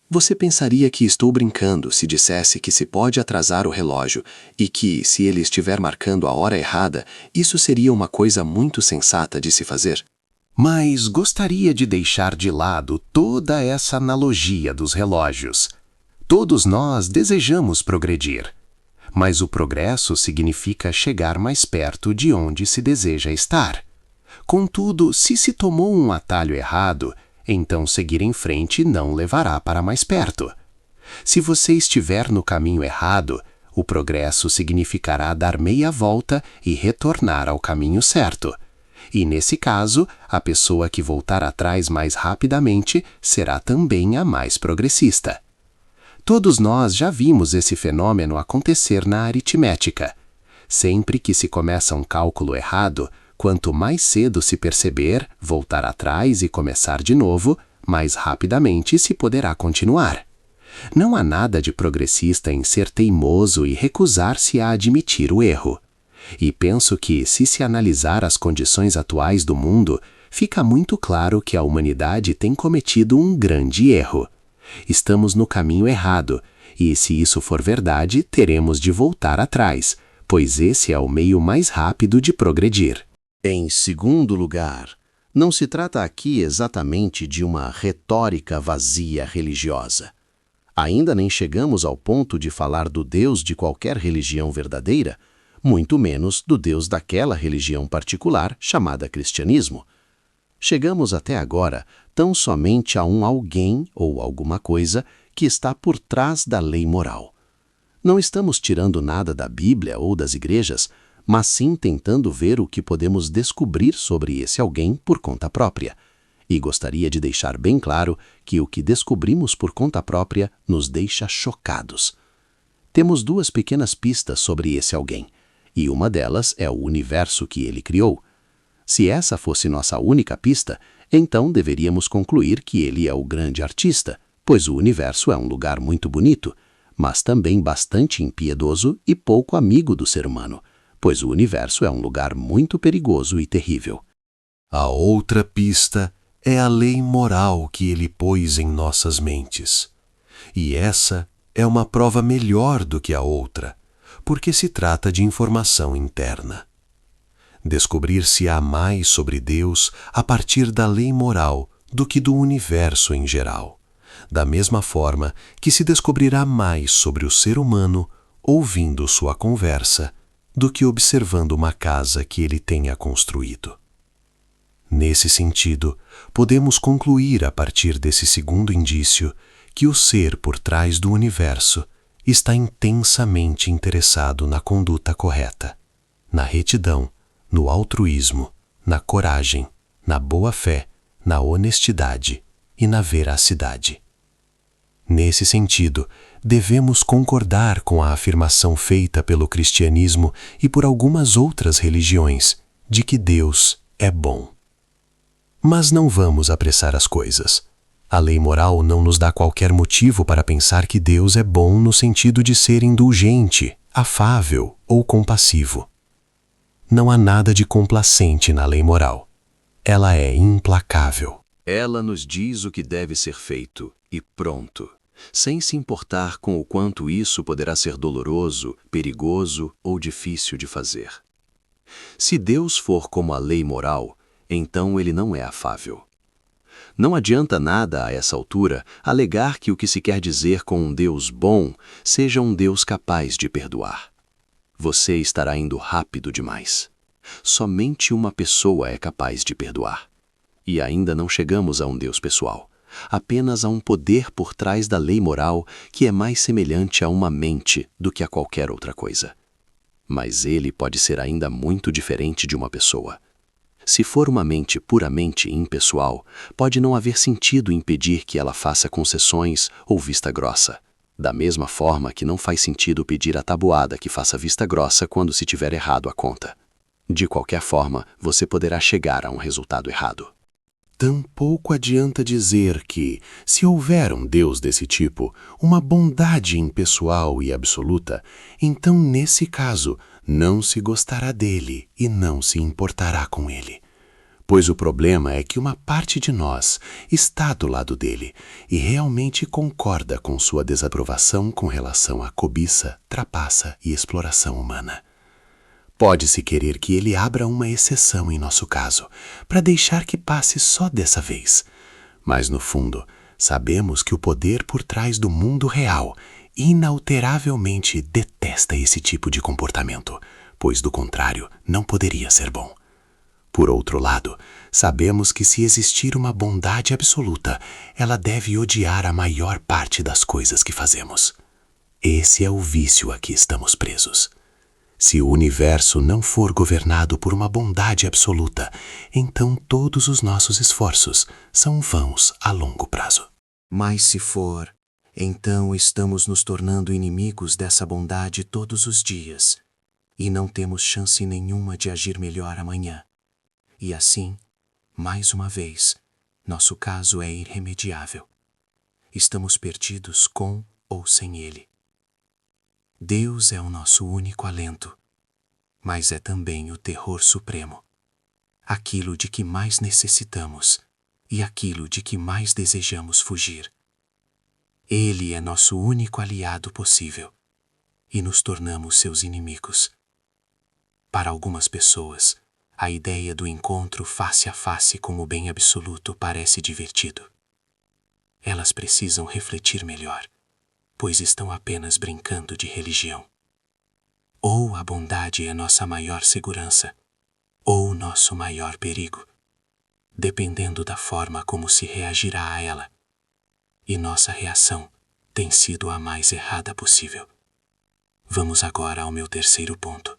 Você pensaria que estou brincando se dissesse que se pode atrasar o relógio e que, se ele estiver marcando a hora errada, isso seria uma coisa muito sensata de se fazer? Mas gostaria de deixar de lado toda essa analogia dos relógios. Todos nós desejamos progredir, mas o progresso significa chegar mais perto de onde se deseja estar. Contudo, se tomou um atalho errado, então seguir em frente não levará para mais perto. Se você estiver no caminho errado, o progresso significará dar meia volta e retornar ao caminho certo. E nesse caso, a pessoa que voltar atrás mais rapidamente será também a mais progressista. Todos nós já vimos esse fenômeno acontecer na aritmética. Sempre que se começa um cálculo errado, quanto mais cedo se perceber, voltar atrás e começar de novo, mais rapidamente se poderá continuar. Não há nada de progressista em ser teimoso e recusar-se a admitir o erro. E penso que, se analisar as condições atuais do mundo, fica muito claro que a humanidade tem cometido um grande erro. Estamos no caminho errado, e se isso for verdade, teremos de voltar atrás, pois esse é o meio mais rápido de progredir. Em segundo lugar, não se trata aqui exatamente de uma retórica vazia religiosa. Ainda nem chegamos ao ponto de falar do Deus de qualquer religião verdadeira, muito menos do Deus daquela religião particular chamada cristianismo. Chegamos até agora tão somente a um alguém ou alguma coisa que está por trás da lei moral. Não estamos tirando nada da Bíblia ou das igrejas, mas sim tentando ver o que podemos descobrir sobre esse alguém por conta própria. E gostaria de deixar bem claro que o que descobrimos por conta própria nos deixa chocados. Temos duas pequenas pistas sobre esse alguém, e uma delas é o universo que ele criou. Se essa fosse nossa única pista, então deveríamos concluir que ele é o grande artista, pois o universo é um lugar muito bonito, mas também bastante impiedoso e pouco amigo do ser humano, pois o universo é um lugar muito perigoso e terrível. A outra pista é a lei moral que ele pôs em nossas mentes. E essa é uma prova melhor do que a outra, porque se trata de informação interna. Descobrir-se há mais sobre Deus a partir da lei moral do que do universo em geral, da mesma forma que se descobrirá mais sobre o ser humano ouvindo sua conversa do que observando uma casa que ele tenha construído. Nesse sentido, podemos concluir a partir desse segundo indício que o ser por trás do universo está intensamente interessado na conduta correta, na retidão, no altruísmo, na coragem, na boa-fé, na honestidade e na veracidade. Nesse sentido, devemos concordar com a afirmação feita pelo cristianismo e por algumas outras religiões de que Deus é bom. Mas não vamos apressar as coisas. A lei moral não nos dá qualquer motivo para pensar que Deus é bom no sentido de ser indulgente, afável ou compassivo. Não há nada de complacente na lei moral. Ela é implacável. Ela nos diz o que deve ser feito, e pronto, sem se importar com o quanto isso poderá ser doloroso, perigoso ou difícil de fazer. Se Deus for como a lei moral, então ele não é afável. Não adianta nada a essa altura alegar que o que se quer dizer com um Deus bom seja um Deus capaz de perdoar. Você estará indo rápido demais. Somente uma pessoa é capaz de perdoar. E ainda não chegamos a um Deus pessoal, apenas a um poder por trás da lei moral que é mais semelhante a uma mente do que a qualquer outra coisa. Mas ele pode ser ainda muito diferente de uma pessoa. Se for uma mente puramente impessoal, pode não haver sentido impedir que ela faça concessões ou vista grossa. Da mesma forma que não faz sentido pedir a tabuada que faça vista grossa quando se tiver errado a conta. De qualquer forma, você poderá chegar a um resultado errado. Tampouco adianta dizer que, se houver um Deus desse tipo, uma bondade impessoal e absoluta, então, nesse caso, não se gostará dele e não se importará com ele. Pois o problema é que uma parte de nós está do lado dele e realmente concorda com sua desaprovação com relação à cobiça, trapaça e exploração humana. Pode-se querer que ele abra uma exceção em nosso caso, para deixar que passe só dessa vez. Mas, no fundo, sabemos que o poder por trás do mundo real inalteravelmente detesta esse tipo de comportamento, pois, do contrário, não poderia ser bom. Por outro lado, sabemos que se existir uma bondade absoluta, ela deve odiar a maior parte das coisas que fazemos. Esse é o vício a que estamos presos. Se o universo não for governado por uma bondade absoluta, então todos os nossos esforços são vãos a longo prazo. Mas se for, então estamos nos tornando inimigos dessa bondade todos os dias, e não temos chance nenhuma de agir melhor amanhã. E assim, mais uma vez, nosso caso é irremediável. Estamos perdidos com ou sem ele. Deus é o nosso único alento, mas é também o terror supremo, aquilo de que mais necessitamos e aquilo de que mais desejamos fugir. Ele é nosso único aliado possível e nos tornamos seus inimigos. Para algumas pessoas, a ideia do encontro face a face com o bem absoluto parece divertido. Elas precisam refletir melhor, pois estão apenas brincando de religião. Ou a bondade é nossa maior segurança, ou nosso maior perigo, dependendo da forma como se reagirá a ela. E nossa reação tem sido a mais errada possível. Vamos agora ao meu terceiro ponto.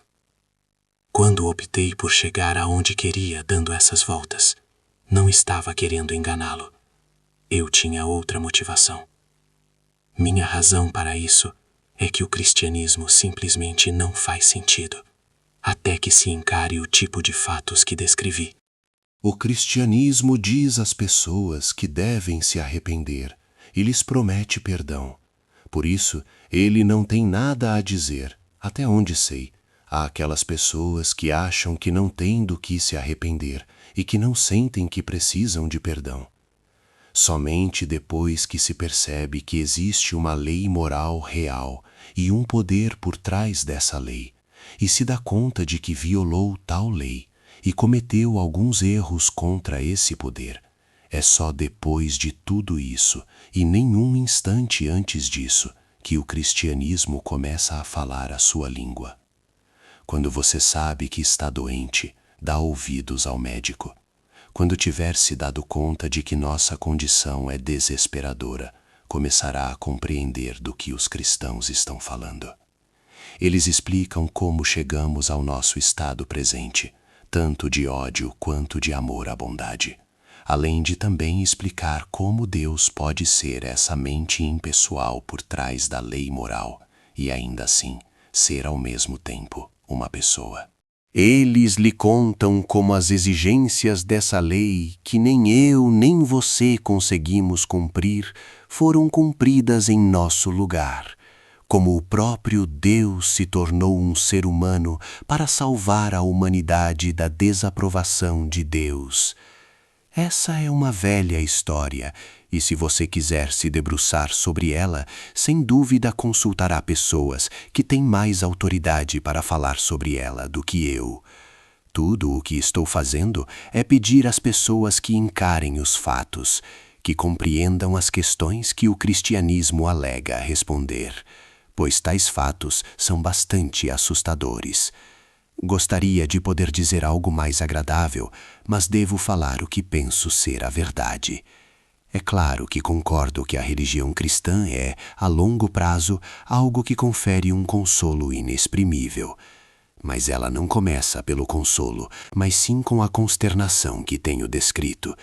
Quando optei por chegar aonde queria dando essas voltas, não estava querendo enganá-lo. Eu tinha outra motivação. Minha razão para isso é que o cristianismo simplesmente não faz sentido, até que se encare o tipo de fatos que descrevi. O cristianismo diz às pessoas que devem se arrepender e lhes promete perdão. Por isso, ele não tem nada a dizer, até onde sei, àquelas pessoas que acham que não têm do que se arrepender e que não sentem que precisam de perdão. Somente depois que se percebe que existe uma lei moral real e um poder por trás dessa lei, e se dá conta de que violou tal lei e cometeu alguns erros contra esse poder, é só depois de tudo isso, e nenhum instante antes disso, que o cristianismo começa a falar a sua língua. Quando você sabe que está doente, dá ouvidos ao médico. Quando tiver se dado conta de que nossa condição é desesperadora, começará a compreender do que os cristãos estão falando. Eles explicam como chegamos ao nosso estado presente, tanto de ódio quanto de amor à bondade, além de também explicar como Deus pode ser essa mente impessoal por trás da lei moral e ainda assim ser ao mesmo tempo uma pessoa. Eles lhe contam como as exigências dessa lei, que nem eu nem você conseguimos cumprir, foram cumpridas em nosso lugar, como o próprio Deus se tornou um ser humano para salvar a humanidade da desaprovação de Deus. Essa é uma velha história, e se você quiser se debruçar sobre ela, sem dúvida consultará pessoas que têm mais autoridade para falar sobre ela do que eu. Tudo o que estou fazendo é pedir às pessoas que encarem os fatos, que compreendam as questões que o cristianismo alega responder, pois tais fatos são bastante assustadores. Gostaria de poder dizer algo mais agradável, mas devo falar o que penso ser a verdade. É claro que concordo que a religião cristã é, a longo prazo, algo que confere um consolo inexprimível. Mas ela não começa pelo consolo, mas sim com a consternação que tenho descrito.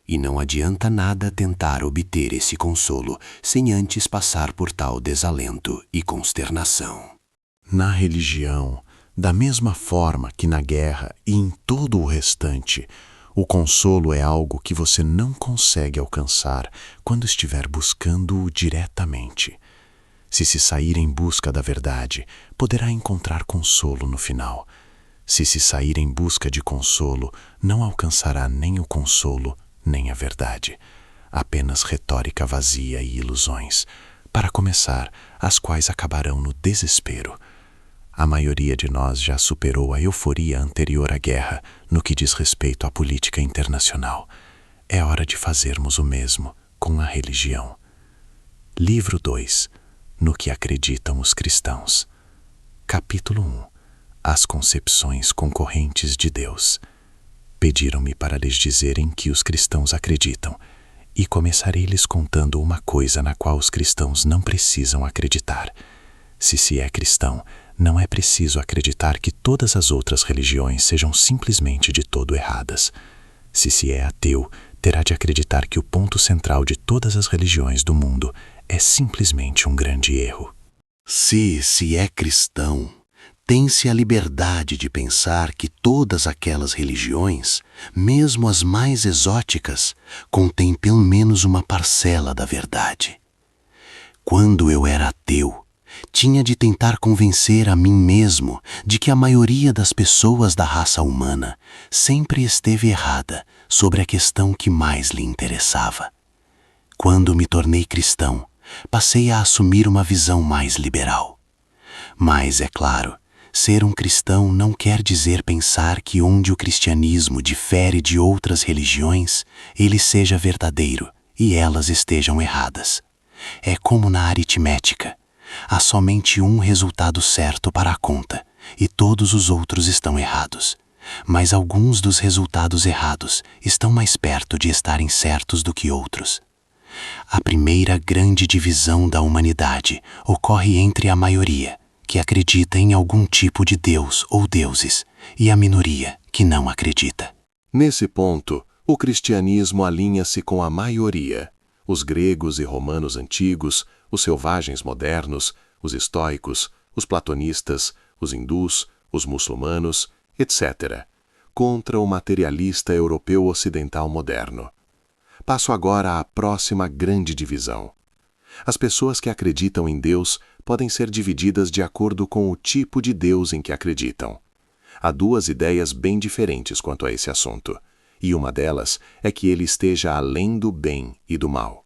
E não adianta nada tentar obter esse consolo sem antes passar por tal desalento e consternação. Na religião, da mesma forma que na guerra e em todo o restante, o consolo é algo que você não consegue alcançar quando estiver buscando-o diretamente. Se sair em busca da verdade, poderá encontrar consolo no final. Se sair em busca de consolo, não alcançará nem o consolo, nem a verdade. Apenas retórica vazia e ilusões, para começar, as quais acabarão no desespero. A maioria de nós já superou a euforia anterior à guerra no que diz respeito à política internacional. É hora de fazermos o mesmo com a religião. Livro 2. No que acreditam os cristãos. Capítulo 1. As concepções concorrentes de Deus. Pediram-me para lhes dizer em que os cristãos acreditam, e começarei lhes contando uma coisa na qual os cristãos não precisam acreditar. Se é cristão, não é preciso acreditar que todas as outras religiões sejam simplesmente de todo erradas. Se é ateu, terá de acreditar que o ponto central de todas as religiões do mundo é simplesmente um grande erro. Se é cristão, tem-se a liberdade de pensar que todas aquelas religiões, mesmo as mais exóticas, contêm pelo menos uma parcela da verdade. Quando eu era ateu, tinha de tentar convencer a mim mesmo de que a maioria das pessoas da raça humana sempre esteve errada sobre a questão que mais lhe interessava. Quando me tornei cristão, passei a assumir uma visão mais liberal. Mas, é claro, ser um cristão não quer dizer pensar que onde o cristianismo difere de outras religiões, ele seja verdadeiro e elas estejam erradas. É como na aritmética. Há somente um resultado certo para a conta e todos os outros estão errados. Mas alguns dos resultados errados estão mais perto de estarem certos do que outros. A primeira grande divisão da humanidade ocorre entre a maioria, que acredita em algum tipo de Deus ou deuses, e a minoria, que não acredita. Nesse ponto, o cristianismo alinha-se com a maioria. Os gregos e romanos antigos, os selvagens modernos, os estoicos, os platonistas, os hindus, os muçulmanos, etc., contra o materialista europeu ocidental moderno. Passo agora à próxima grande divisão. As pessoas que acreditam em Deus podem ser divididas de acordo com o tipo de Deus em que acreditam. Há duas ideias bem diferentes quanto a esse assunto, e uma delas é que ele esteja além do bem e do mal.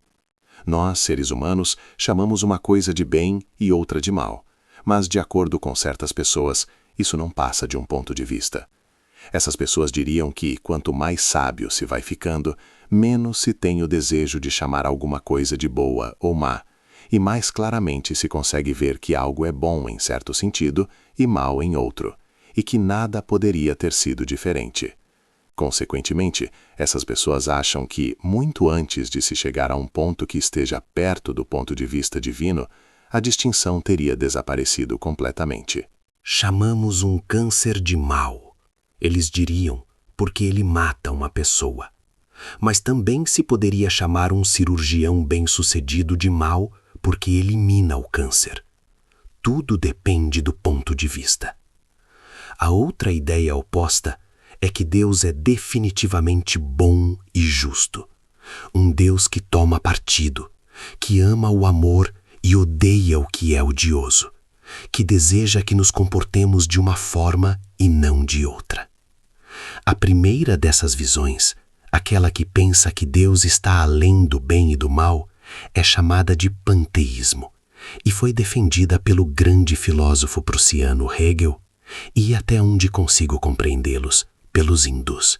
Nós, seres humanos, chamamos uma coisa de bem e outra de mal, mas, de acordo com certas pessoas, isso não passa de um ponto de vista. Essas pessoas diriam que, quanto mais sábio se vai ficando, menos se tem o desejo de chamar alguma coisa de boa ou má, e mais claramente se consegue ver que algo é bom em certo sentido e mal em outro, e que nada poderia ter sido diferente. Consequentemente, essas pessoas acham que, muito antes de se chegar a um ponto que esteja perto do ponto de vista divino, a distinção teria desaparecido completamente. Chamamos um câncer de mal, eles diriam, porque ele mata uma pessoa. Mas também se poderia chamar um cirurgião bem-sucedido de mal, porque elimina o câncer. Tudo depende do ponto de vista. A outra ideia oposta é que Deus é definitivamente bom e justo. Um Deus que toma partido, que ama o amor e odeia o que é odioso, que deseja que nos comportemos de uma forma e não de outra. A primeira dessas visões, aquela que pensa que Deus está além do bem e do mal, é chamada de panteísmo e foi defendida pelo grande filósofo prussiano Hegel e, até onde consigo compreendê-los, pelos hindus.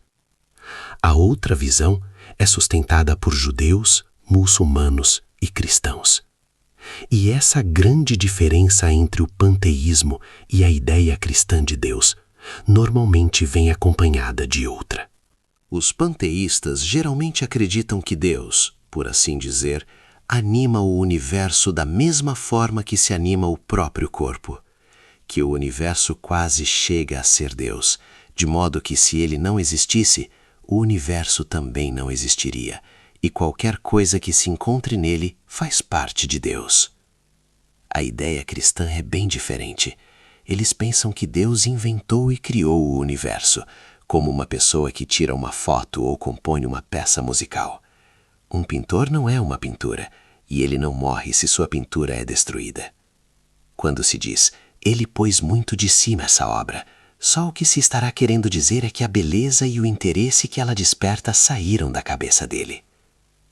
A outra visão é sustentada por judeus, muçulmanos e cristãos. E essa grande diferença entre o panteísmo e a ideia cristã de Deus normalmente vem acompanhada de outra. Os panteístas geralmente acreditam que Deus, por assim dizer, anima o universo da mesma forma que se anima o próprio corpo, que o universo quase chega a ser Deus, de modo que se ele não existisse, o universo também não existiria, e qualquer coisa que se encontre nele faz parte de Deus. A ideia cristã é bem diferente. Eles pensam que Deus inventou e criou o universo, como uma pessoa que tira uma foto ou compõe uma peça musical. Um pintor não é uma pintura, e ele não morre se sua pintura é destruída. Quando se diz, ele pôs muito de si nessa obra, só o que se estará querendo dizer é que a beleza e o interesse que ela desperta saíram da cabeça dele.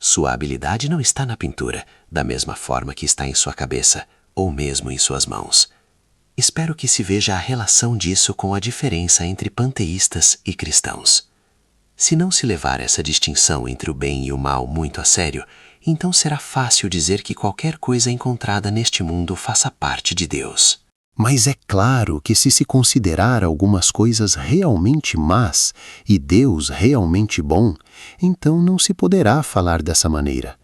Sua habilidade não está na pintura, da mesma forma que está em sua cabeça, ou mesmo em suas mãos. Espero que se veja a relação disso com a diferença entre panteístas e cristãos. Se não se levar essa distinção entre o bem e o mal muito a sério, então será fácil dizer que qualquer coisa encontrada neste mundo faça parte de Deus. Mas é claro que se considerar algumas coisas realmente más e Deus realmente bom, então não se poderá falar dessa maneira.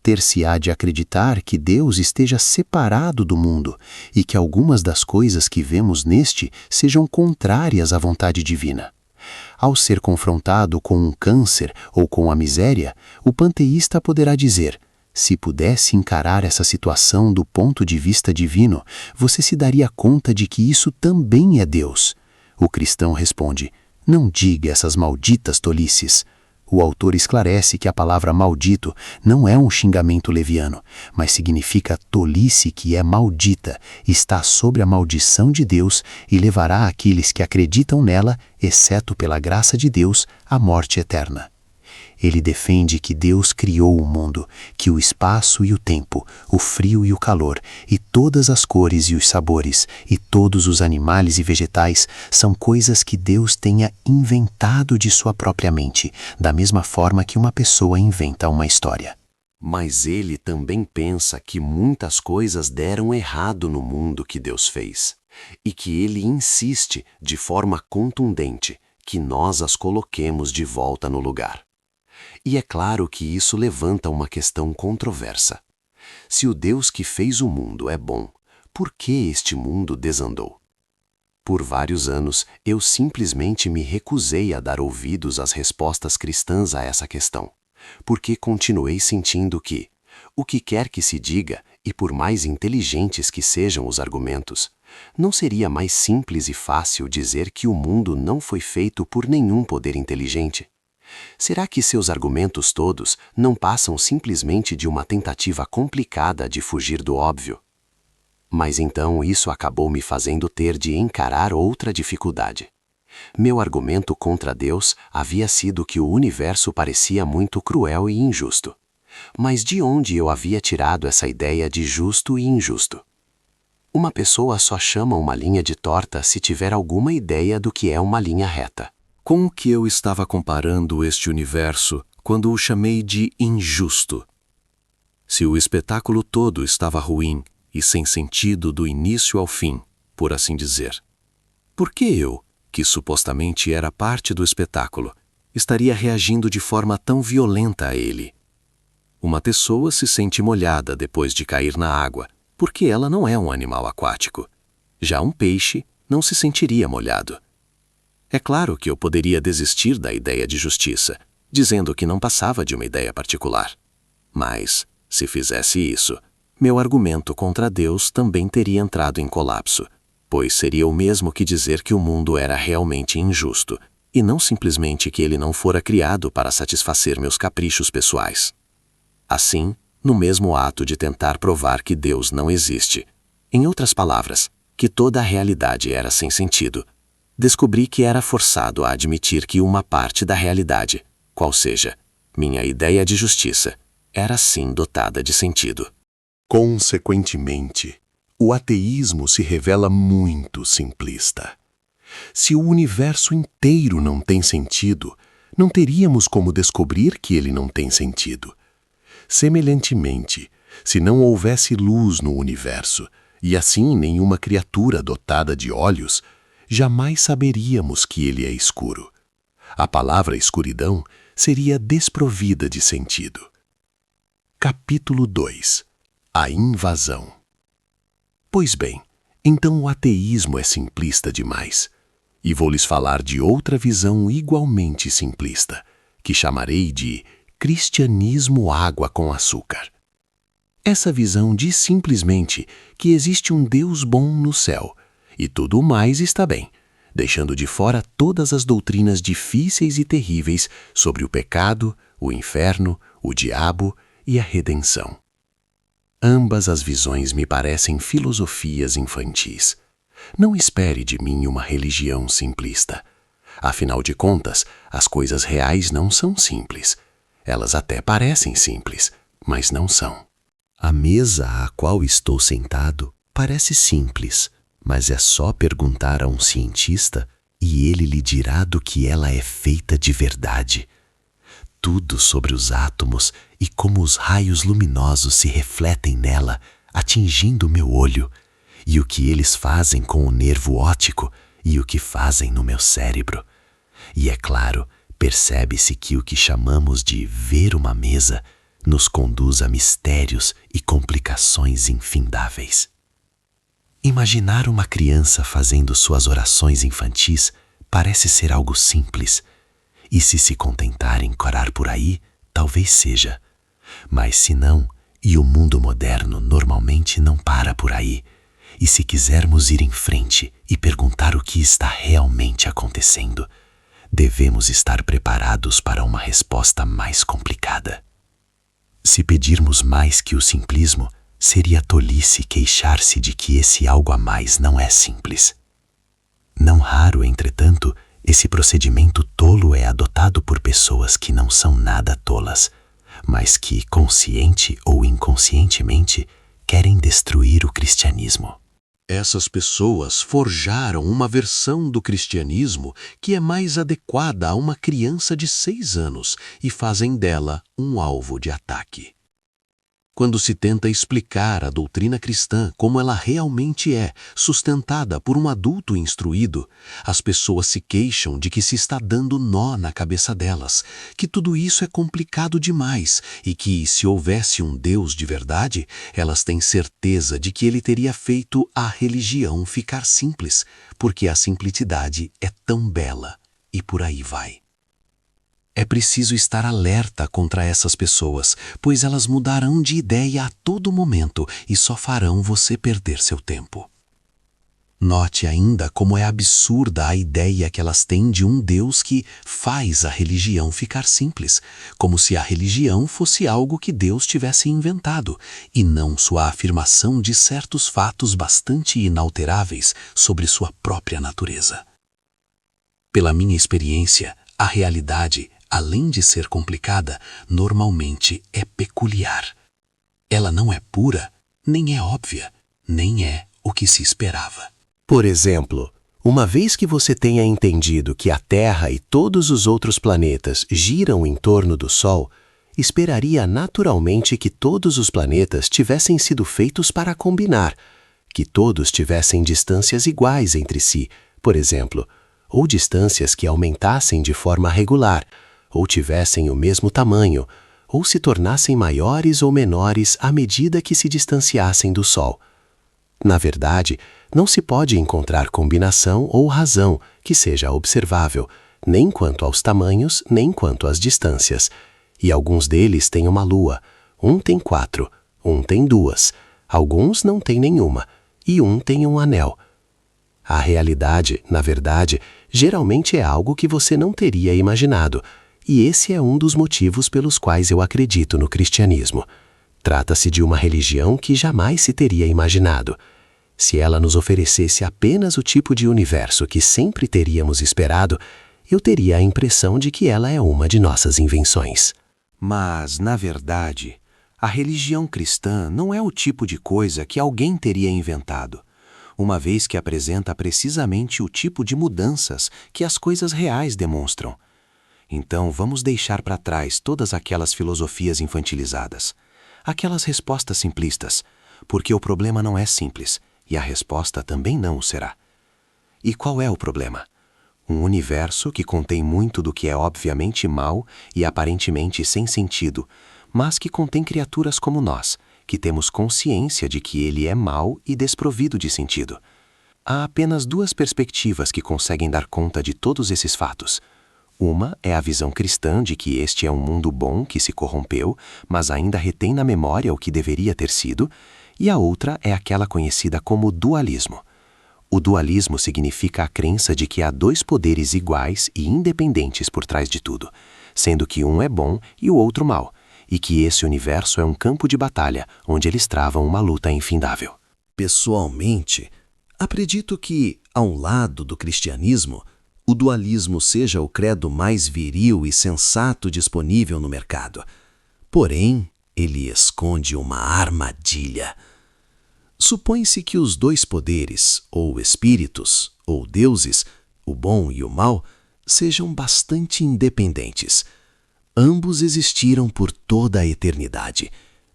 Ter-se-á de acreditar que Deus esteja separado do mundo e que algumas das coisas que vemos neste sejam contrárias à vontade divina. Ao ser confrontado com um câncer ou com a miséria, o panteísta poderá dizer: se pudesse encarar essa situação do ponto de vista divino, você se daria conta de que isso também é Deus. O cristão responde: não diga essas malditas tolices. O autor esclarece que a palavra maldito não é um xingamento leviano, mas significa tolice que é maldita, está sob a maldição de Deus e levará aqueles que acreditam nela, exceto pela graça de Deus, à morte eterna. Ele defende que Deus criou o mundo, que o espaço e o tempo, o frio e o calor, e todas as cores e os sabores, e todos os animais e vegetais são coisas que Deus tenha inventado de sua própria mente, da mesma forma que uma pessoa inventa uma história. Mas ele também pensa que muitas coisas deram errado no mundo que Deus fez, e que ele insiste, de forma contundente, que nós as coloquemos de volta no lugar. E é claro que isso levanta uma questão controversa. Se o Deus que fez o mundo é bom, por que este mundo desandou? Por vários anos, eu simplesmente me recusei a dar ouvidos às respostas cristãs a essa questão, porque continuei sentindo que, o que quer que se diga, e por mais inteligentes que sejam os argumentos, não seria mais simples e fácil dizer que o mundo não foi feito por nenhum poder inteligente? Será que seus argumentos todos não passam simplesmente de uma tentativa complicada de fugir do óbvio? Mas então isso acabou me fazendo ter de encarar outra dificuldade. Meu argumento contra Deus havia sido que o universo parecia muito cruel e injusto. Mas de onde eu havia tirado essa ideia de justo e injusto? Uma pessoa só chama uma linha de torta se tiver alguma ideia do que é uma linha reta. Com o que eu estava comparando este universo quando o chamei de injusto? Se o espetáculo todo estava ruim e sem sentido do início ao fim, por assim dizer, por que eu, que supostamente era parte do espetáculo, estaria reagindo de forma tão violenta a ele? Uma pessoa se sente molhada depois de cair na água, porque ela não é um animal aquático. Já um peixe não se sentiria molhado. É claro que eu poderia desistir da ideia de justiça, dizendo que não passava de uma ideia particular. Mas, se fizesse isso, meu argumento contra Deus também teria entrado em colapso, pois seria o mesmo que dizer que o mundo era realmente injusto, e não simplesmente que ele não fora criado para satisfazer meus caprichos pessoais. Assim, no mesmo ato de tentar provar que Deus não existe, em outras palavras, que toda a realidade era sem sentido, descobri que era forçado a admitir que uma parte da realidade, qual seja, minha ideia de justiça, era sim dotada de sentido. Consequentemente, o ateísmo se revela muito simplista. Se o universo inteiro não tem sentido, não teríamos como descobrir que ele não tem sentido. Semelhantemente, se não houvesse luz no universo, e assim nenhuma criatura dotada de olhos, jamais saberíamos que ele é escuro. A palavra escuridão seria desprovida de sentido. Capítulo 2. A invasão. Pois bem, então o ateísmo é simplista demais. E vou lhes falar de outra visão igualmente simplista, que chamarei de cristianismo água com açúcar. Essa visão diz simplesmente que existe um Deus bom no céu, e tudo mais está bem, deixando de fora todas as doutrinas difíceis e terríveis sobre o pecado, o inferno, o diabo e a redenção. Ambas as visões me parecem filosofias infantis. Não espere de mim uma religião simplista. Afinal de contas, as coisas reais não são simples. Elas até parecem simples, mas não são. A mesa à qual estou sentado parece simples, mas é só perguntar a um cientista e ele lhe dirá do que ela é feita de verdade. Tudo sobre os átomos e como os raios luminosos se refletem nela, atingindo meu olho, e o que eles fazem com o nervo óptico e o que fazem no meu cérebro. E é claro, percebe-se que o que chamamos de ver uma mesa nos conduz a mistérios e complicações infindáveis. Imaginar uma criança fazendo suas orações infantis parece ser algo simples, e se contentar em corar por aí, talvez seja. Mas se não, e o mundo moderno normalmente não para por aí, e se quisermos ir em frente e perguntar o que está realmente acontecendo, devemos estar preparados para uma resposta mais complicada. Se pedirmos mais que o simplismo, seria tolice queixar-se de que esse algo a mais não é simples. Não raro, entretanto, Esse procedimento tolo é adotado por pessoas que não são nada tolas, mas que, consciente ou inconscientemente, querem destruir o cristianismo. Essas pessoas forjaram uma versão do cristianismo que é mais adequada a uma criança de 6 anos e fazem dela um alvo de ataque. Quando se tenta explicar a doutrina cristã como ela realmente é, sustentada por um adulto instruído, as pessoas se queixam de que se está dando nó na cabeça delas, que tudo isso é complicado demais e que, se houvesse um Deus de verdade, elas têm certeza de que ele teria feito a religião ficar simples, porque a simplicidade é tão bela, e por aí vai. É preciso estar alerta contra essas pessoas, pois elas mudarão de ideia a todo momento e só farão você perder seu tempo. Note ainda como é absurda a ideia que elas têm de um Deus que faz a religião ficar simples, como se a religião fosse algo que Deus tivesse inventado, e não sua afirmação de certos fatos bastante inalteráveis sobre sua própria natureza. Pela minha experiência, a realidade, além de ser complicada, normalmente é peculiar. Ela não é pura, nem é óbvia, nem é o que se esperava. Por exemplo, uma vez que você tenha entendido que a Terra e todos os outros planetas giram em torno do Sol, esperaria naturalmente que todos os planetas tivessem sido feitos para combinar, que todos tivessem distâncias iguais entre si, por exemplo, ou distâncias que aumentassem de forma regular, ou tivessem o mesmo tamanho, ou se tornassem maiores ou menores à medida que se distanciassem do Sol. Na verdade, não se pode encontrar combinação ou razão que seja observável, nem quanto aos tamanhos, nem quanto às distâncias. E alguns deles têm uma lua, um tem 4, um tem 2, alguns não têm nenhuma, e um tem um anel. A realidade, na verdade, geralmente é algo que você não teria imaginado, e esse é um dos motivos pelos quais eu acredito no cristianismo. Trata-se de uma religião que jamais se teria imaginado. Se ela nos oferecesse apenas o tipo de universo que sempre teríamos esperado, eu teria a impressão de que ela é uma de nossas invenções. Mas, na verdade, a religião cristã não é o tipo de coisa que alguém teria inventado, uma vez que apresenta precisamente o tipo de mudanças que as coisas reais demonstram. Então, vamos deixar para trás todas aquelas filosofias infantilizadas, aquelas respostas simplistas, porque o problema não é simples, e a resposta também não o será. E qual é o problema? Um universo que contém muito do que é obviamente mal e aparentemente sem sentido, mas que contém criaturas como nós, que temos consciência de que ele é mau e desprovido de sentido. Há apenas 2 perspectivas que conseguem dar conta de todos esses fatos. Uma é a visão cristã de que este é um mundo bom que se corrompeu, mas ainda retém na memória o que deveria ter sido, e a outra é aquela conhecida como dualismo. O dualismo significa a crença de que há 2 poderes iguais e independentes por trás de tudo, sendo que um é bom e o outro mau, e que esse universo é um campo de batalha onde eles travam uma luta infindável. Pessoalmente, acredito que, ao lado do cristianismo, o dualismo seja o credo mais viril e sensato disponível no mercado. Porém, ele esconde uma armadilha. Supõe-se que os 2 poderes, ou espíritos, ou deuses, o bom e o mal, sejam bastante independentes. Ambos existiram por toda a eternidade.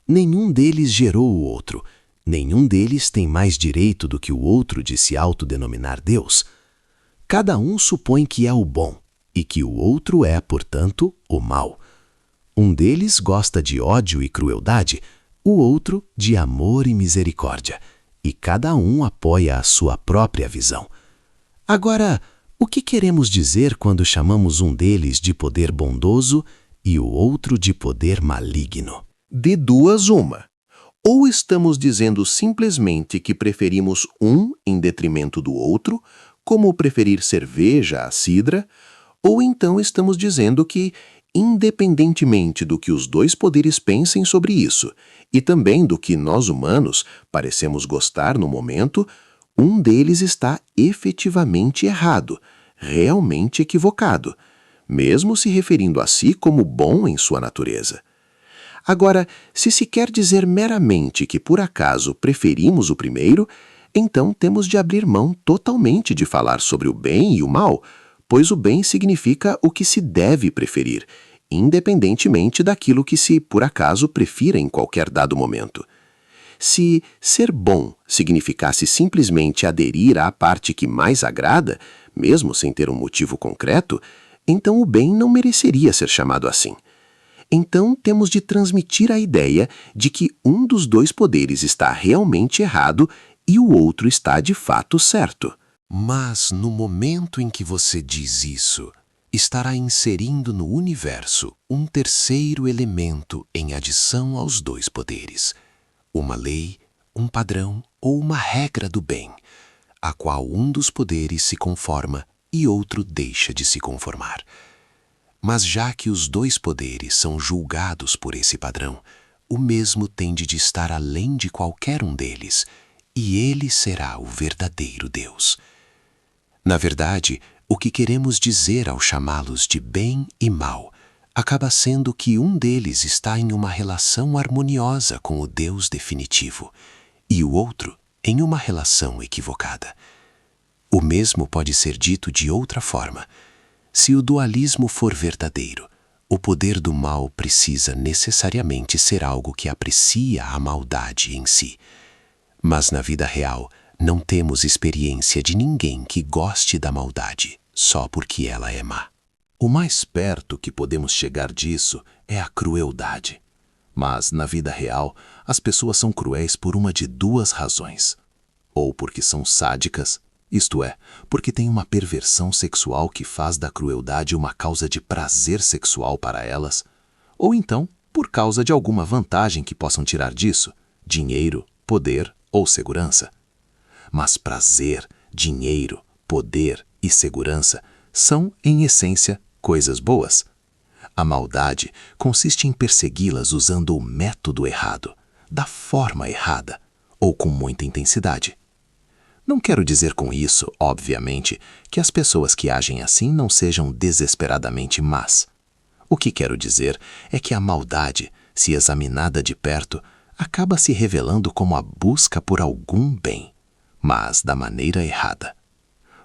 Nenhum deles gerou o outro. Nenhum deles tem mais direito do que o outro de se autodenominar Deus. Cada um supõe que é o bom, e que o outro é, portanto, o mal. Um deles gosta de ódio e crueldade, o outro de amor e misericórdia, e cada um apoia a sua própria visão. Agora, o que queremos dizer quando chamamos um deles de poder bondoso e o outro de poder maligno? De 2 uma. Ou estamos dizendo simplesmente que preferimos um em detrimento do outro, como preferir cerveja à cidra, ou então estamos dizendo que, independentemente do que os 2 poderes pensem sobre isso, e também do que nós humanos parecemos gostar no momento, um deles está efetivamente errado, realmente equivocado, mesmo se referindo a si como bom em sua natureza. Agora, se se quer dizer meramente que por acaso preferimos o primeiro, então temos de abrir mão totalmente de falar sobre o bem e o mal, pois o bem significa o que se deve preferir, independentemente daquilo que se, por acaso, prefira em qualquer dado momento. Se ser bom significasse simplesmente aderir à parte que mais agrada, mesmo sem ter um motivo concreto, então o bem não mereceria ser chamado assim. Então temos de transmitir a ideia de que um dos dois poderes está realmente errado e o outro está de fato certo. Mas no momento em que você diz isso, estará inserindo no universo um terceiro elemento em adição aos dois poderes, uma lei, um padrão ou uma regra do bem, a qual um dos poderes se conforma e outro deixa de se conformar. Mas já que os dois poderes são julgados por esse padrão, o mesmo tende de estar além de qualquer um deles, e ele será o verdadeiro Deus. Na verdade, o que queremos dizer ao chamá-los de bem e mal acaba sendo que um deles está em uma relação harmoniosa com o Deus definitivo e o outro em uma relação equivocada. O mesmo pode ser dito de outra forma. Se o dualismo for verdadeiro, o poder do mal precisa necessariamente ser algo que aprecia a maldade em si. Mas na vida real, não temos experiência de ninguém que goste da maldade só porque ela é má. O mais perto que podemos chegar disso é a crueldade. Mas, na vida real, as pessoas são cruéis por uma de duas razões. Ou porque são sádicas, isto é, porque têm uma perversão sexual que faz da crueldade uma causa de prazer sexual para elas, ou então por causa de alguma vantagem que possam tirar disso, dinheiro, poder ou segurança. Mas prazer, dinheiro, poder e segurança são, em essência, coisas boas. A maldade consiste em persegui-las usando o método errado, da forma errada, ou com muita intensidade. Não quero dizer com isso, obviamente, que as pessoas que agem assim não sejam desesperadamente más. O que quero dizer é que a maldade, se examinada de perto, acaba se revelando como a busca por algum bem, mas da maneira errada.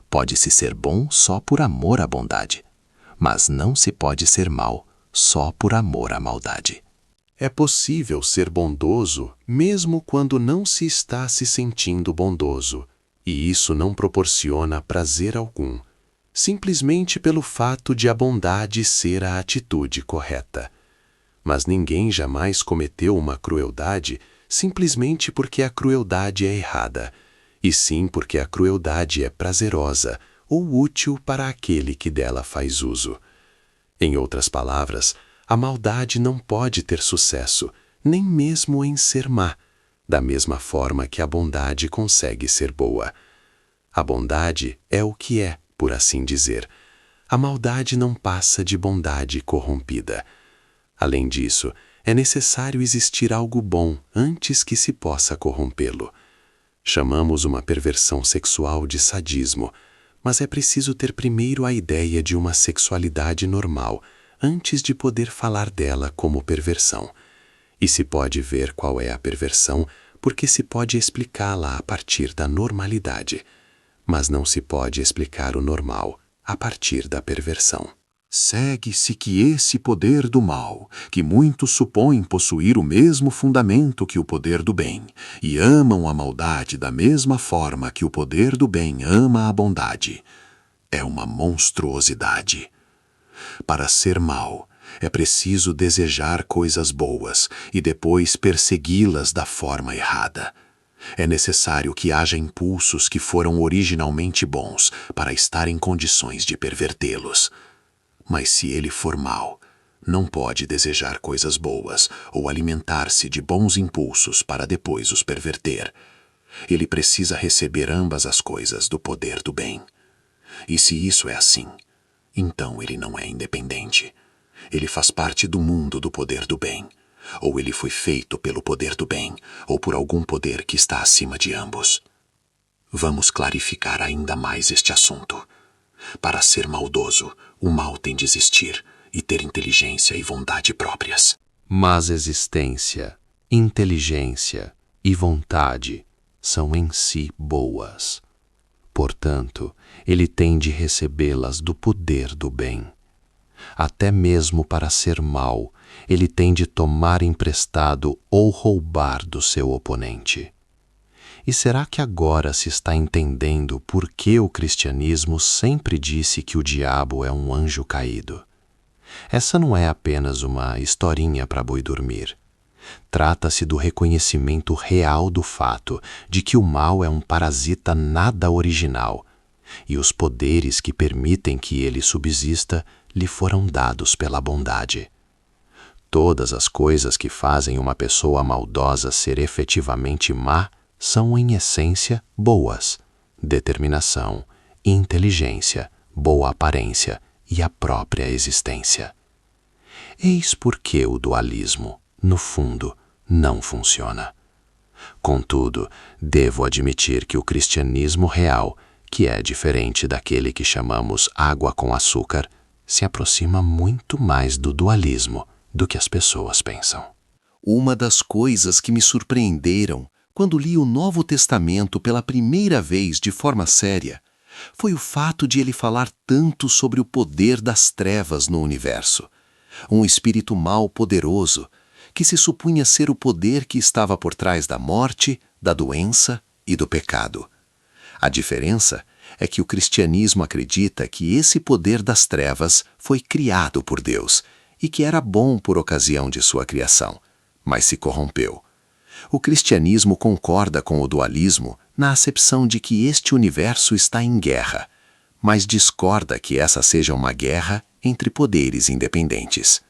Pode-se ser bom só por amor à bondade, mas não se pode ser mal só por amor à maldade. É possível ser bondoso mesmo quando não se está se sentindo bondoso, e isso não proporciona prazer algum, simplesmente pelo fato de a bondade ser a atitude correta. Mas ninguém jamais cometeu uma crueldade simplesmente porque a crueldade é errada, e sim porque a crueldade é prazerosa ou útil para aquele que dela faz uso. Em outras palavras, a maldade não pode ter sucesso, nem mesmo em ser má, da mesma forma que a bondade consegue ser boa. A bondade é o que é, por assim dizer. A maldade não passa de bondade corrompida. Além disso, é necessário existir algo bom antes que se possa corrompê-lo. Chamamos uma perversão sexual de sadismo, mas é preciso ter primeiro a ideia de uma sexualidade normal, antes de poder falar dela como perversão. E se pode ver qual é a perversão, porque se pode explicá-la a partir da normalidade, mas não se pode explicar o normal a partir da perversão. Segue-se que esse poder do mal, que muitos supõem possuir o mesmo fundamento que o poder do bem, e amam a maldade da mesma forma que o poder do bem ama a bondade, é uma monstruosidade. Para ser mal, é preciso desejar coisas boas e depois persegui-las da forma errada. É necessário que haja impulsos que foram originalmente bons para estar em condições de pervertê-los. Mas se ele for mau, não pode desejar coisas boas ou alimentar-se de bons impulsos para depois os perverter. Ele precisa receber ambas as coisas do poder do bem. E se isso é assim, então ele não é independente. Ele faz parte do mundo do poder do bem. Ou ele foi feito pelo poder do bem, ou por algum poder que está acima de ambos. Vamos clarificar ainda mais este assunto. Para ser maldoso, o mal tem de existir e ter inteligência e vontade próprias. Mas existência, inteligência e vontade são em si boas. Portanto, ele tem de recebê-las do poder do bem. Até mesmo para ser mau, ele tem de tomar emprestado ou roubar do seu oponente. E será que agora se está entendendo por que o cristianismo sempre disse que o diabo é um anjo caído? Essa não é apenas uma historinha para boi dormir. Trata-se do reconhecimento real do fato de que o mal é um parasita nada original, e os poderes que permitem que ele subsista lhe foram dados pela bondade. Todas as coisas que fazem uma pessoa maldosa ser efetivamente má são, em essência, boas: determinação, inteligência, boa aparência e a própria existência. Eis por que o dualismo, no fundo, não funciona. Contudo, devo admitir que o cristianismo real, que é diferente daquele que chamamos água com açúcar, se aproxima muito mais do dualismo do que as pessoas pensam. Uma das coisas que me surpreenderam quando li o Novo Testamento pela primeira vez de forma séria foi o fato de ele falar tanto sobre o poder das trevas no universo. Um espírito mau poderoso que se supunha ser o poder que estava por trás da morte, da doença e do pecado. A diferença é que o cristianismo acredita que esse poder das trevas foi criado por Deus e que era bom por ocasião de sua criação, mas se corrompeu. O cristianismo concorda com o dualismo na acepção de que este universo está em guerra, mas discorda que essa seja uma guerra entre poderes independentes.